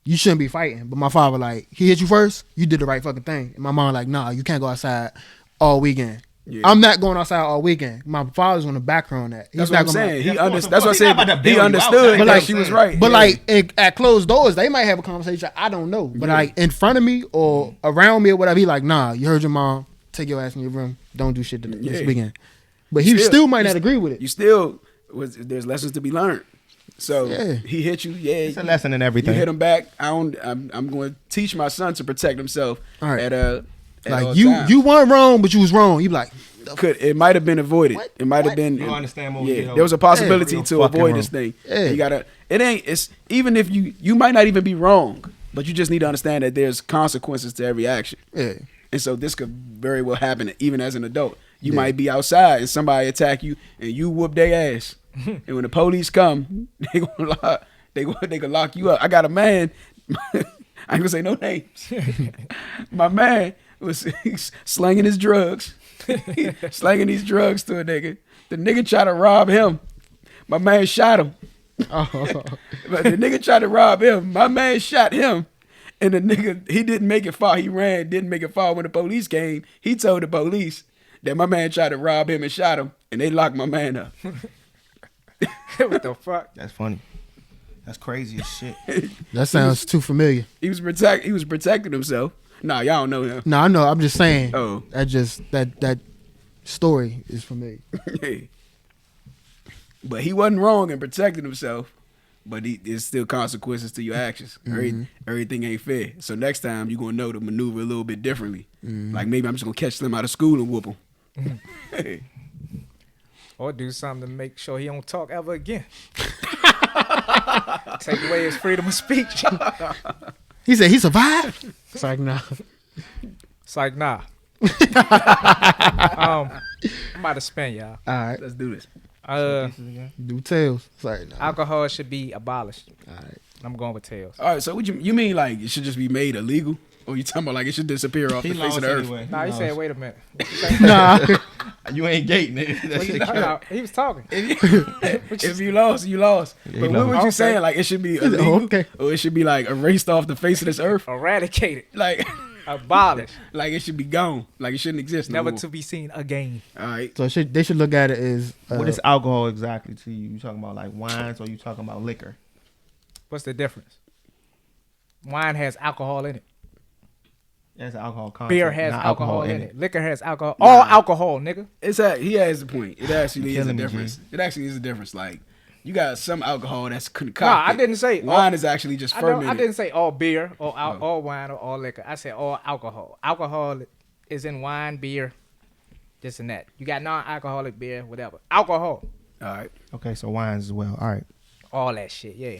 you shouldn't be fighting, but my father like, he hit you first, you did the right fucking thing. And my mom like, nah, you can't go outside all weekend. Yeah. I'm not going outside all weekend. My father's on the back on that. That's what I'm saying. That's what I said. He understood that she was right. But like at closed doors, they might have a conversation. I don't know. But like in front of me or around me or whatever, he like, nah, you heard your mom. Take your ass in your room. Don't do shit this weekend. But he still might not agree with it. You still there's lessons to be learned. So he hit you. Yeah, it's a lesson in everything. You hit him back. I'm going to teach my son to protect himself. All right. Like you weren't wrong, but you was wrong. You like it might have been avoided. What? It might have been. You understand what there was a possibility to avoid this thing. Yeah. You gotta. It's even if you might not even be wrong, but you just need to understand that there's consequences to every action. Yeah. And so this could very well happen even as an adult. You might be outside and somebody attack you and you whoop their ass. And when the police come, they gonna lock you up. I got a man. I ain't gonna say no names. My man was slanging his drugs, slanging these drugs to a nigga. The nigga tried to rob him. My man shot him. But the nigga tried to rob him. My man shot him. And the nigga, he didn't make it far. He ran, didn't make it far. When the police came, he told the police that my man tried to rob him and shot him. And they locked my man up. What the fuck? That's funny. That's crazy as shit. That sounds too familiar. He was protecting himself. Nah, y'all don't know him. No, I know. I'm just saying. Oh, that story is familiar. But he wasn't wrong in protecting himself. But there's still consequences to your actions. Mm-hmm. Everything ain't fair. So next time you're gonna know to maneuver a little bit differently. Mm-hmm. Like maybe I'm just gonna catch them out of school and whoop them. Or do something to make sure he don't talk ever again. Take away his freedom of speech. He said he survived. It's like nah. It's like nah. I'm about to spin, y'all. All right, let's do this. Do tails. Sorry, nah. Alcohol should be abolished. All right, I'm going with tails. All right, so what you mean like it should just be made illegal? Or you talking about like it should disappear off the face of the earth? Nah, he said, wait a minute. Nah. You ain't gating it. No, he was talking. If you lost, you lost. Yeah, but what was you saying? Like it should be illegal? Or it should be like erased off the face of this earth? Eradicated. Like abolished. Like it should be gone. Like it shouldn't exist Never more. To be seen again. All right. So they should look at it as what is alcohol exactly to you? You talking about like wines or you talking about liquor? What's the difference? Wine has alcohol in it. That's alcohol content. Beer has alcohol in it. Liquor has alcohol. All alcohol, nigga. He has a point. It actually is a difference. It actually is a difference. Like you got some alcohol that's concocted. No, I didn't say wine is actually just fermented. I didn't say all beer or all wine or all liquor. I said all alcohol. Alcohol is in wine, beer. this and that. You got non-alcoholic beer, whatever. Alcohol. All right. Okay, so wines as well. All right. All that shit, yeah.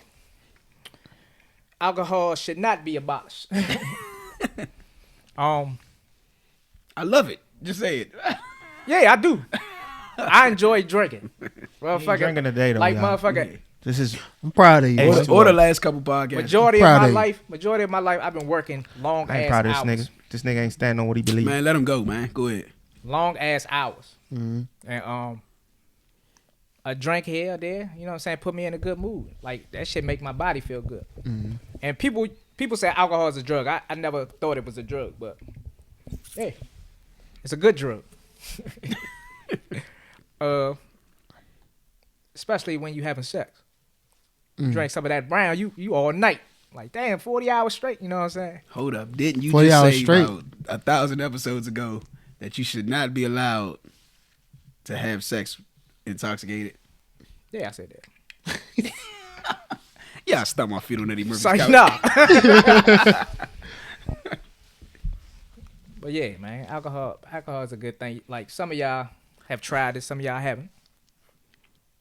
Alcohol should not be abolished. I love it. Just say it. Yeah, I do. I enjoy drinking. Motherfucker, drinking today though, like y'all. motherfucker. This is I'm proud of you. Hey, Or the last couple podcasts. Majority proud of of my life, I've been working long I ain't ass proud of this hours. nigga. This nigga ain't standing on what he believes. Man, let him go, man. Go ahead. Long ass hours. Mm-hmm. And a drink here or there, you know what I'm saying, put me in a good mood. Like that shit make my body feel good. Mm-hmm. And people say alcohol is a drug. I never thought it was a drug, but hey, it's a good drug. Especially when you having sex. Drink some of that brown, you all night. Like damn, 40 hours straight, you know what I'm saying? Hold up. Didn't you 40 just hours say straight. about 1,000 episodes ago that you should not be allowed to have sex intoxicated? Yeah, I said that. Yeah, I stomped my feet on Eddie Murphy's Sorry, couch. nah. But yeah, man, alcohol is a good thing. Like some of y'all have tried it, some of y'all haven't.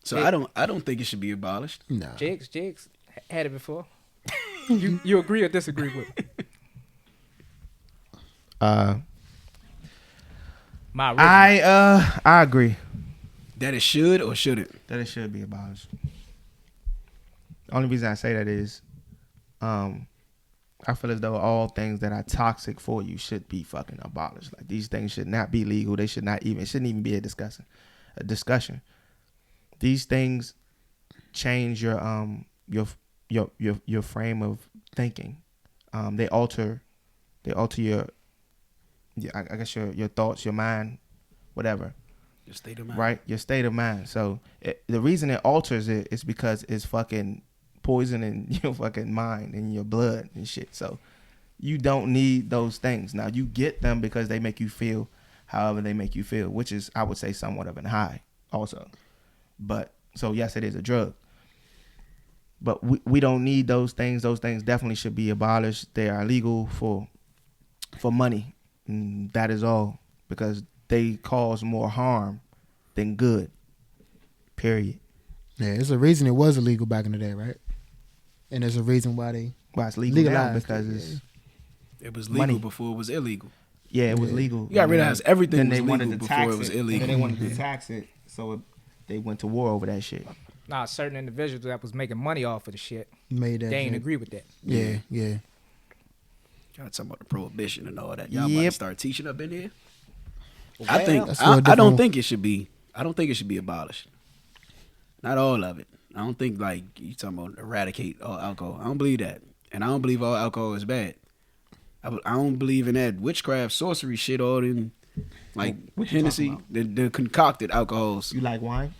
So I don't think it should be abolished. Nah. Jiggz had it before. you agree or disagree with it? My original. I agree That it should or shouldn't. that it should be abolished. The only reason I say that is, I feel as though all things that are toxic for you should be fucking abolished. Like these things should not be legal. They shouldn't even be a discussion. These things change your frame of thinking. They alter your I guess your thoughts, your mind, whatever. Your state of mind. Right? Your state of mind. So the reason it alters it is because it's fucking poisoning your fucking mind and your blood and shit. So you don't need those things. Now you get them because they make you feel however they make you feel, which is, I would say, somewhat of a high also. But so yes, it is a drug. But we don't need those things. Those things definitely should be abolished. They are illegal for money. And that is all. Because they cause more harm than good. Period. Yeah, there's a reason it was illegal back in the day, right? And there's a reason why it's legal now legalized because it was legal money. before it was illegal. Yeah, it was legal. You gotta realize everything Then was they legal wanted to before tax it was it. illegal. And then they wanted to tax it, so they went to war over that shit. Nah, certain individuals that was making money off of the shit, made that they ain't shit. agree with that. Yeah. Y'all talking about the prohibition and all that. Y'all about to Yep. start teaching up in here? Well, I think That's for a I don't different- think it should be. I don't think it should be abolished. Not all of it. I don't think like you talking about eradicate all alcohol. I don't believe that, and I don't believe all alcohol is bad. I don't believe in that witchcraft, sorcery shit. All in like What you Hennessy, talking the concocted alcohols. You like wine?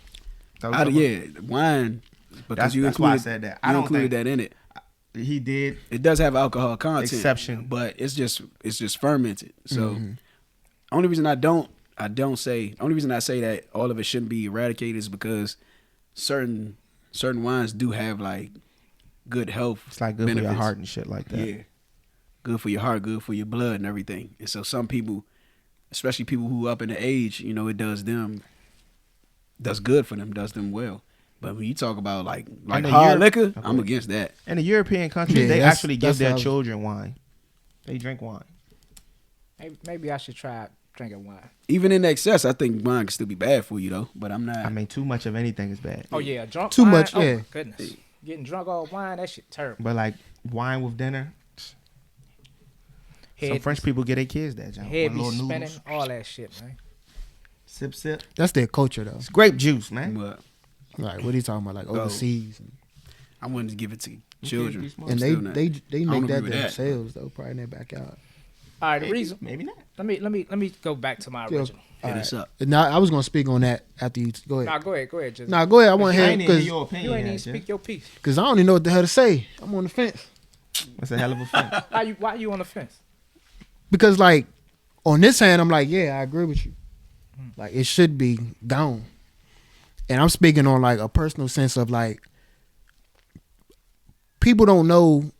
Yeah, wine. Because That's why I said that. I You don't included think that in it. he did. It does have alcohol content, Exception. but it's just fermented. So only reason I say that all of it shouldn't be eradicated is because certain wines do have like good health. It's like good benefits. for your heart and shit like that. Yeah, good for your heart, good for your blood and everything. And so some people, especially people who up in the age, it does good for them, does them well. But when you talk about like And the hard liquor, Okay. I'm against that. In the European countries, Yeah, they that's- actually give that's their how- children wine. They drink wine. Maybe I should try drinking wine. Even in excess, I think wine can still be bad for you though. But I'm not. I mean, too much of anything is bad. Oh yeah, drunk Too wine? much, Oh, yeah. my goodness. Getting drunk off wine, that shit terrible. But like wine with dinner, some French people get their kids that. John. Head One be little spinning, noodles. all that shit, man. Sip, sip. That's their culture, though. It's grape juice, man. But Like, what are you talking about? Like overseas, I wanted to give it to children. smoke. and Still not. they don't make agree that with that. themselves though, probably in their backyard. All right, the reason. Maybe not. Let me go back to my Yeah. original. Hit us up. Now, I was gonna speak on that after you go Nah, ahead. go ahead, just Nah, go ahead. I want to I hear ain't even because your opinion. you ain't even yet, Jeff. speak your piece. I don't even know what the hell to say. I'm on the fence That's a hell of a fun. Why you on the fence? because, like, on this hand, I'm like, yeah, I agree with you. Like, it should be gone. And I'm speaking on like a personal sense of like, people don't know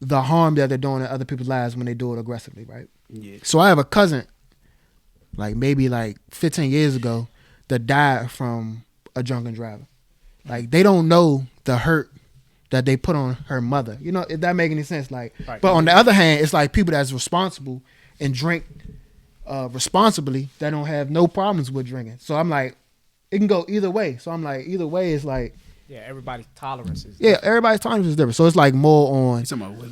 the harm that they're doing in other people's lives when they do it aggressively, right? Yeah. So I have a cousin like maybe like 15 years ago, that died from a drunken driver. Like they don't know the hurt that they put on her mother. You know, if that make any sense? Like, right. But on the other hand, it's like people that's responsible and drink responsibly that don't have no problems with drinking. So I'm like, it can go either way. So I'm like, either way is like. Yeah, everybody's tolerance is different. Yeah, everybody's tolerance is different. So it's like more on.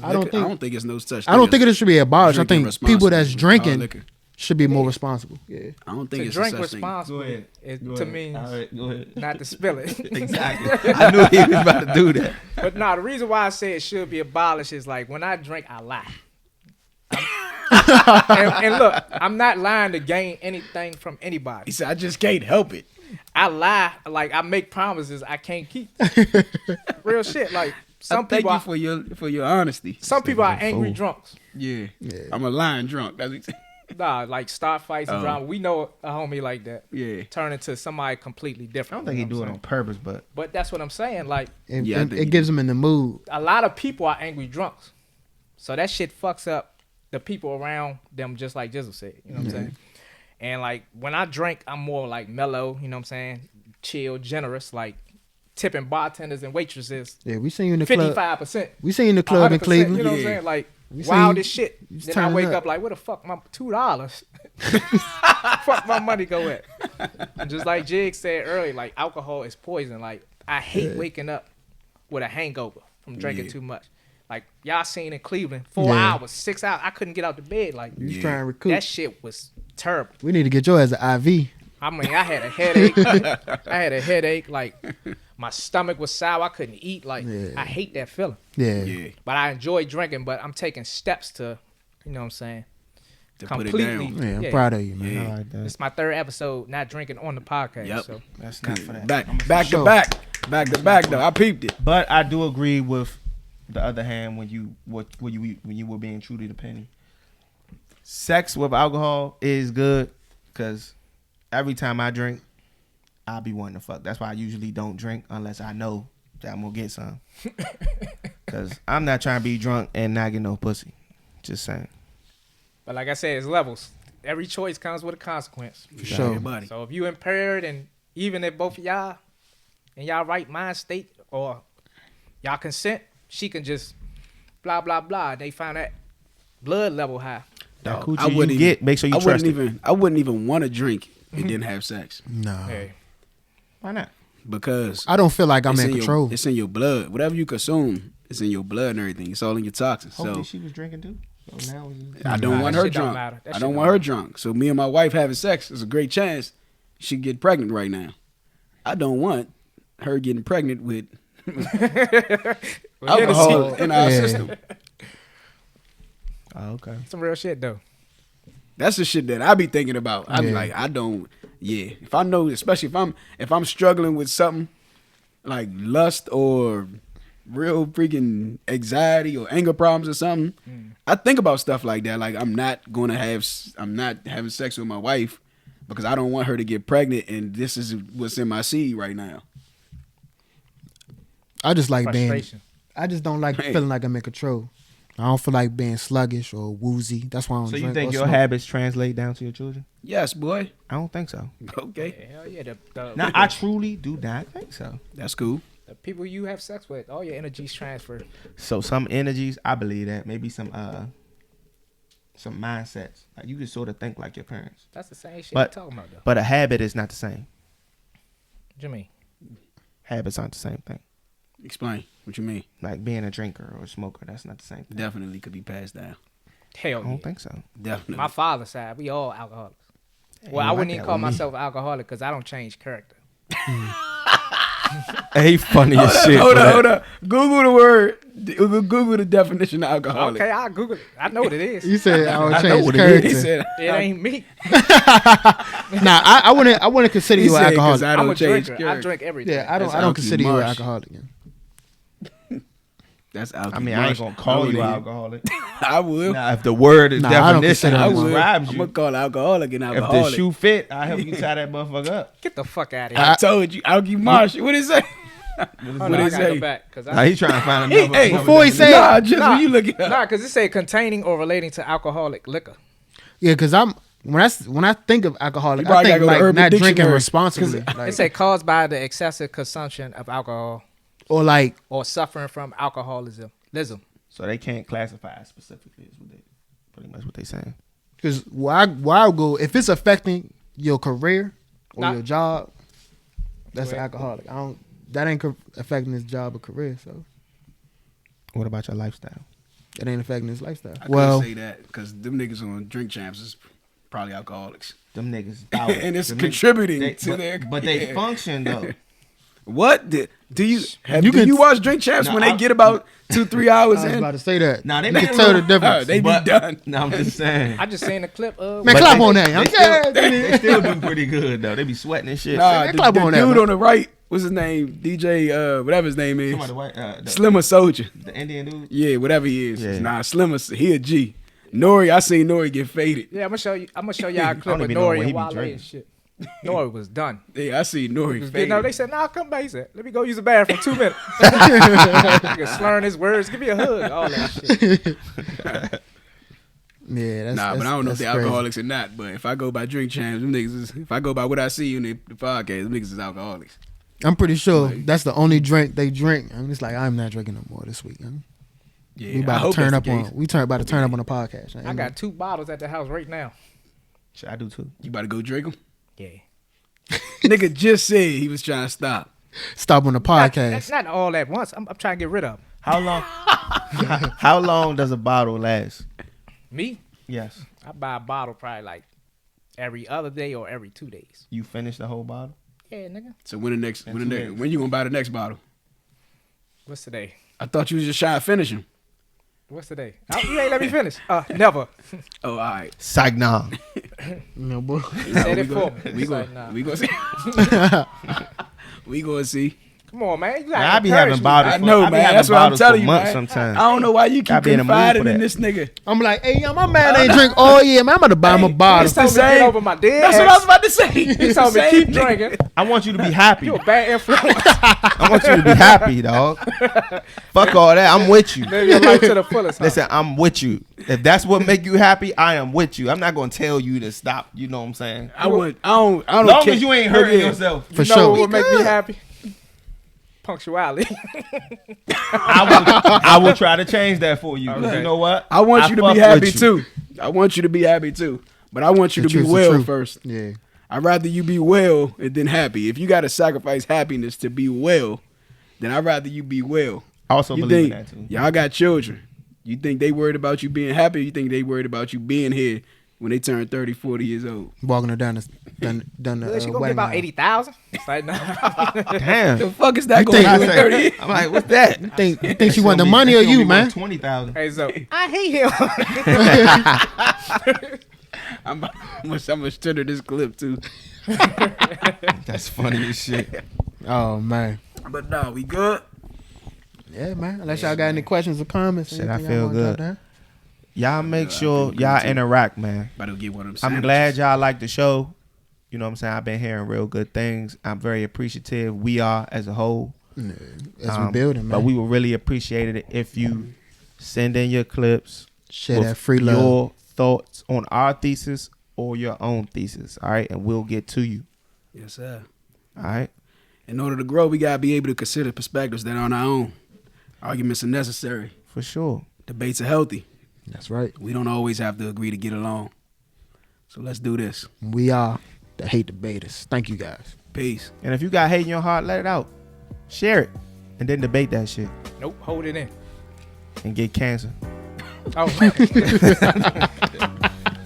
I don't think it's no such. I don't think it should be abolished. I think people that's drinking should be more responsible. Yeah, I don't think to it's drink such responsibly. To me, not to spill it. Exactly. I knew he was about to do that. But no, the reason why I say it should be abolished is like when I drink, I lie. and look, I'm not lying to gain anything from anybody. He said, "I just can't help it." I lie, like I make promises I can't keep. Real shit. Like some thank people you for your honesty. Some people are angry drunks. Yeah. I'm a lying drunk. That's what nah, like start fights and drama. We know a homie like that. Yeah. Turn into somebody completely different. I don't think he do it on purpose, but that's what I'm saying. Like it gives them in the mood. A lot of people are angry drunks, so that shit fucks up the people around them. Just like Jizzle said, you know what I'm saying. And, like, when I drink, I'm more, like, mellow, you know what I'm saying? Chill, generous, like, tipping bartenders and waitresses. Yeah, we seen you in the club. 55%. We seen you in the club in Cleveland. You know what I'm saying? Like, wild as shit. Then I wake up like, where the fuck my $2? Fuck my money go at? And just like Jiggz said earlier, like, alcohol is poison. Like, I hate waking up with a hangover from drinking too much. Like, y'all seen in Cleveland, 4 hours, 6 hours. I couldn't get out of bed. Like, you trying to recoup. That shit was terrible. We need to get yours an IV. I mean, I had a headache. Like, my stomach was sour. I couldn't eat. Like, I hate that feeling. Yeah. But I enjoy drinking, but I'm taking steps to, you know what I'm saying? To completely. Put it down. Yeah, I'm proud of you, man. Yeah. I like that. It's my third episode not drinking on the podcast. Yep. So that's not for that. Back to back though. I peeped it. But I do agree with the other hand when you were being true to the penny. Sex with alcohol is good because every time I drink, I'll be wanting to fuck. That's why I usually don't drink unless I know that I'm gonna get some. Because I'm not trying to be drunk and not get no pussy. Just saying. But like I said, it's levels. Every choice comes with a consequence. For sure. Everybody. So if you impaired and even if both of y'all in y'all right mind state or y'all consent, she can just blah, blah, blah. They find that blood level high. That coochie you get, make sure you trust it. I wouldn't even want to drink and didn't have sex. No. Hey. Why not? Because I don't feel like I'm in control. It's in your blood. Whatever you consume, it's in your blood and everything. It's all in your toxins. Hopefully so she was drinking too. So now I don't want her drunk. I don't want her drunk. So me and my wife having sex, there's a great chance she could get pregnant right now. I don't want her getting pregnant with alcohol in our system. Oh, okay. Some real shit though. That's the shit that I be thinking about. I be like, I don't. Yeah, if I know, especially if I'm struggling with something like lust or real freaking anxiety or anger problems or something, I think about stuff like that. Like I'm not having sex with my wife because I don't want her to get pregnant, and this is what's in my seed right now. I just like I just don't like feeling like I'm in control. I don't feel like being sluggish or woozy. That's why I don't drink. So you think your smoke. habits translate down to your children? Yes, boy. I don't think so. Okay. Hell yeah. Now, I truly do not think so. That's cool. The people you have sex with, all your energies transfer. So some energies, I believe that. Maybe some mindsets. Like you can sort of think like your parents. That's the same shit you're talking about, though. But a habit is not the same. What you mean? Habits aren't the same thing. Explain what you mean. Like being a drinker or a smoker, that's not the same thing. Definitely could be passed down. Hell I don't think so. Definitely. My father's side, we all alcoholics. Well, I wouldn't even call myself alcoholic because I don't change character. Hey, funny as shit. Hold up. Google the word. Google the definition of alcoholic. Okay, I'll Google it. I know what it is. You said I don't change character. He said, it ain't me. Nah, I wouldn't consider you an alcoholic. I I'm don't a change drinker. character. I drink everything. Yeah, I don't consider you an alcoholic. Yeah. That's alcohol. I mean, I ain't gonna call you alcoholic. I will. Now, if the word is definition I describes I'm you, gonna call alcoholic and if alcoholic. the shoe fit, I help you tie that motherfucker up. Get the fuck out of here. I told you, Alky Marsh. What did it say? Hold on, I gotta go back. Now he trying to find another. Hey, before he say nah, just when you look it up. Nah, because it say containing or relating to alcoholic liquor. Yeah, because I'm when I think of alcoholic, You I probably think gotta go to like Urban not drinking Dictionary. responsibly. They Like, say caused by the excessive consumption of alcohol or like or suffering from alcoholism. So they can't classify specifically. Is what they pretty much what they saying. because why I go if it's affecting your career or Nah. your job, that's an Correct. alcoholic. That ain't affecting his job or career, so What about your lifestyle? it ain't affecting his lifestyle. I couldn't say that because them niggas on Drink Champs is probably alcoholics. Them niggas, And it's them contributing they, to but, their. But they function though. What do you You can- you watch Drink Champs No, when they I- get about 2-3 hours I was in? about to say that. Nah, they You made can a tell the little- difference. They be But- done. No, I'm just saying. I just seen a clip of. Man, But clap they- on that. They I'm still, scared. they still do pretty good though. They be sweating and shit. Nah, Man, the clap on that, dude man. on the right, what's his name? DJ, whatever his name is. Somebody white, Slimmer Soldier. the Indian dude. Yeah, whatever he is. Yeah. Nah, Slimmer, he a G. Nori, I seen Nori get faded. Yeah, I'm gonna show y'all a clip don't of even know Nori what he and be Wale drinking. and shit. Nori was done. Yeah, I see Nori You faded. know, they said, "Nah, come back." He said, "Let me go use the bathroom 2 minutes." Nigga slurring his words. Give me a hug. All that shit. Yeah, that's Nah, but I don't know if that's they're crazy. alcoholics or not. But if I go by Drink Champs, them niggas is, if I go by what I see in the podcast, them niggas is alcoholics. I'm pretty sure that's the only drink they drink. I'm just like, I'm not drinking no more this week. Yeah, We I about hope to turn that's up the case. on. About to turn up on the podcast. I got 2 bottles at the house right now. Shit, I do too. You about to go drink them? Yeah. Nigga just said he was trying to stop. Stop on the That's podcast. not all at once. I'm trying to get rid of 'em. How long? How long does a bottle last? Me, Yes. I buy a bottle probably like every other day or every 2 days. You finish the whole bottle? Yeah, nigga. So when In 2 days. when you gonna buy the next bottle? What's today? I thought you was just trying to finish him. What's today? You ain't let me finish. Never. Oh, all right. Psych, nah. No, boy. He said it for me. We It's go. like, nah. We gonna see. We gonna see. Come on, man. You I gotta be encourage having me, bottles. I for- know, I be man. having That's what I'm bottles for telling you, months man. Sometimes. I don't know why you Gotta keep be in the mood confiding for in that. this nigga. I'm like, hey, yo, my man ain't drink all year, man. I'm about to buy him a bottle. He told me to same. get over my dead That's what I was ex. about to say. He told me Same keep nigga. drinking. I want you to be happy. You a bad influence. I want you to be happy, dog. Fuck all that. I'm with you. Live your life to the fullest. Huh? Listen, I'm with you. If that's what make you happy, I am with you. I'm not gonna tell you to stop. You know what I'm saying? I don't As long care. as you ain't hurting Yeah. yourself. For You know sure. what would make me happy? Punctuality. I will try to change that for you. 'Cause Okay. You know what? I want you to fuck be happy with you. too. I want you to be happy too. But I want you The to be truth's the well truth. first. Yeah. I'd rather you be well and then happy. If you got to sacrifice happiness to be well, then I'd rather you be well. I also You believe think in that too. y'all got children? You think they worried about you being happy? Or you think they worried about you being here when they turn 30, 40 years old? Walking her down the Well, she gonna get wedding about aisle. 80,000. It's like, nah. Damn. The fuck is that You going think- to do in 30 years? I'm like, what's that? You think she want the money or you, man? 20,000. Hey, so I hate him. I'm gonna stutter this clip too. That's funny as shit. Oh man. But nah, we good. Yeah, man. Unless y'all got any questions or comments. Shit, I anything feel y'all wanna drop good. down? Y'all make Yeah, I sure feel good y'all too. interact, man. About to get one of them. I'm sandwiches. glad y'all like the show. You know what I'm saying? I've been hearing real good things. I'm very appreciative. We are as a whole. Yeah, as we building, man. But we would really appreciate it if you send in your clips. share with that free love. Your thoughts on our thesis or your own thesis. All right. And we'll get to you. Yes, sir. All right. In order to grow, we gotta be able to consider perspectives that aren't our own. Arguments are necessary. For sure. Debates are healthy. That's right. We don't always have to agree to get along. So let's do this. We are the hate debaters. Thank you guys. Peace. And if you got hate in your heart, let it out. Share it. And then debate that shit. Nope, hold it in. And get cancer. Oh,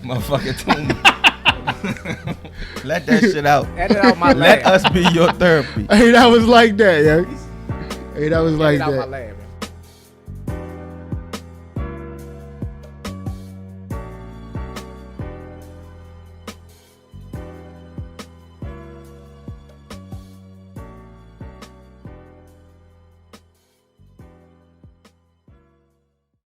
Motherfucker told me. Let that shit out. edit out my Let laugh. us be your therapy. Hey, that was like that, yo. Hey, that was like Edit out my that. laugh, man.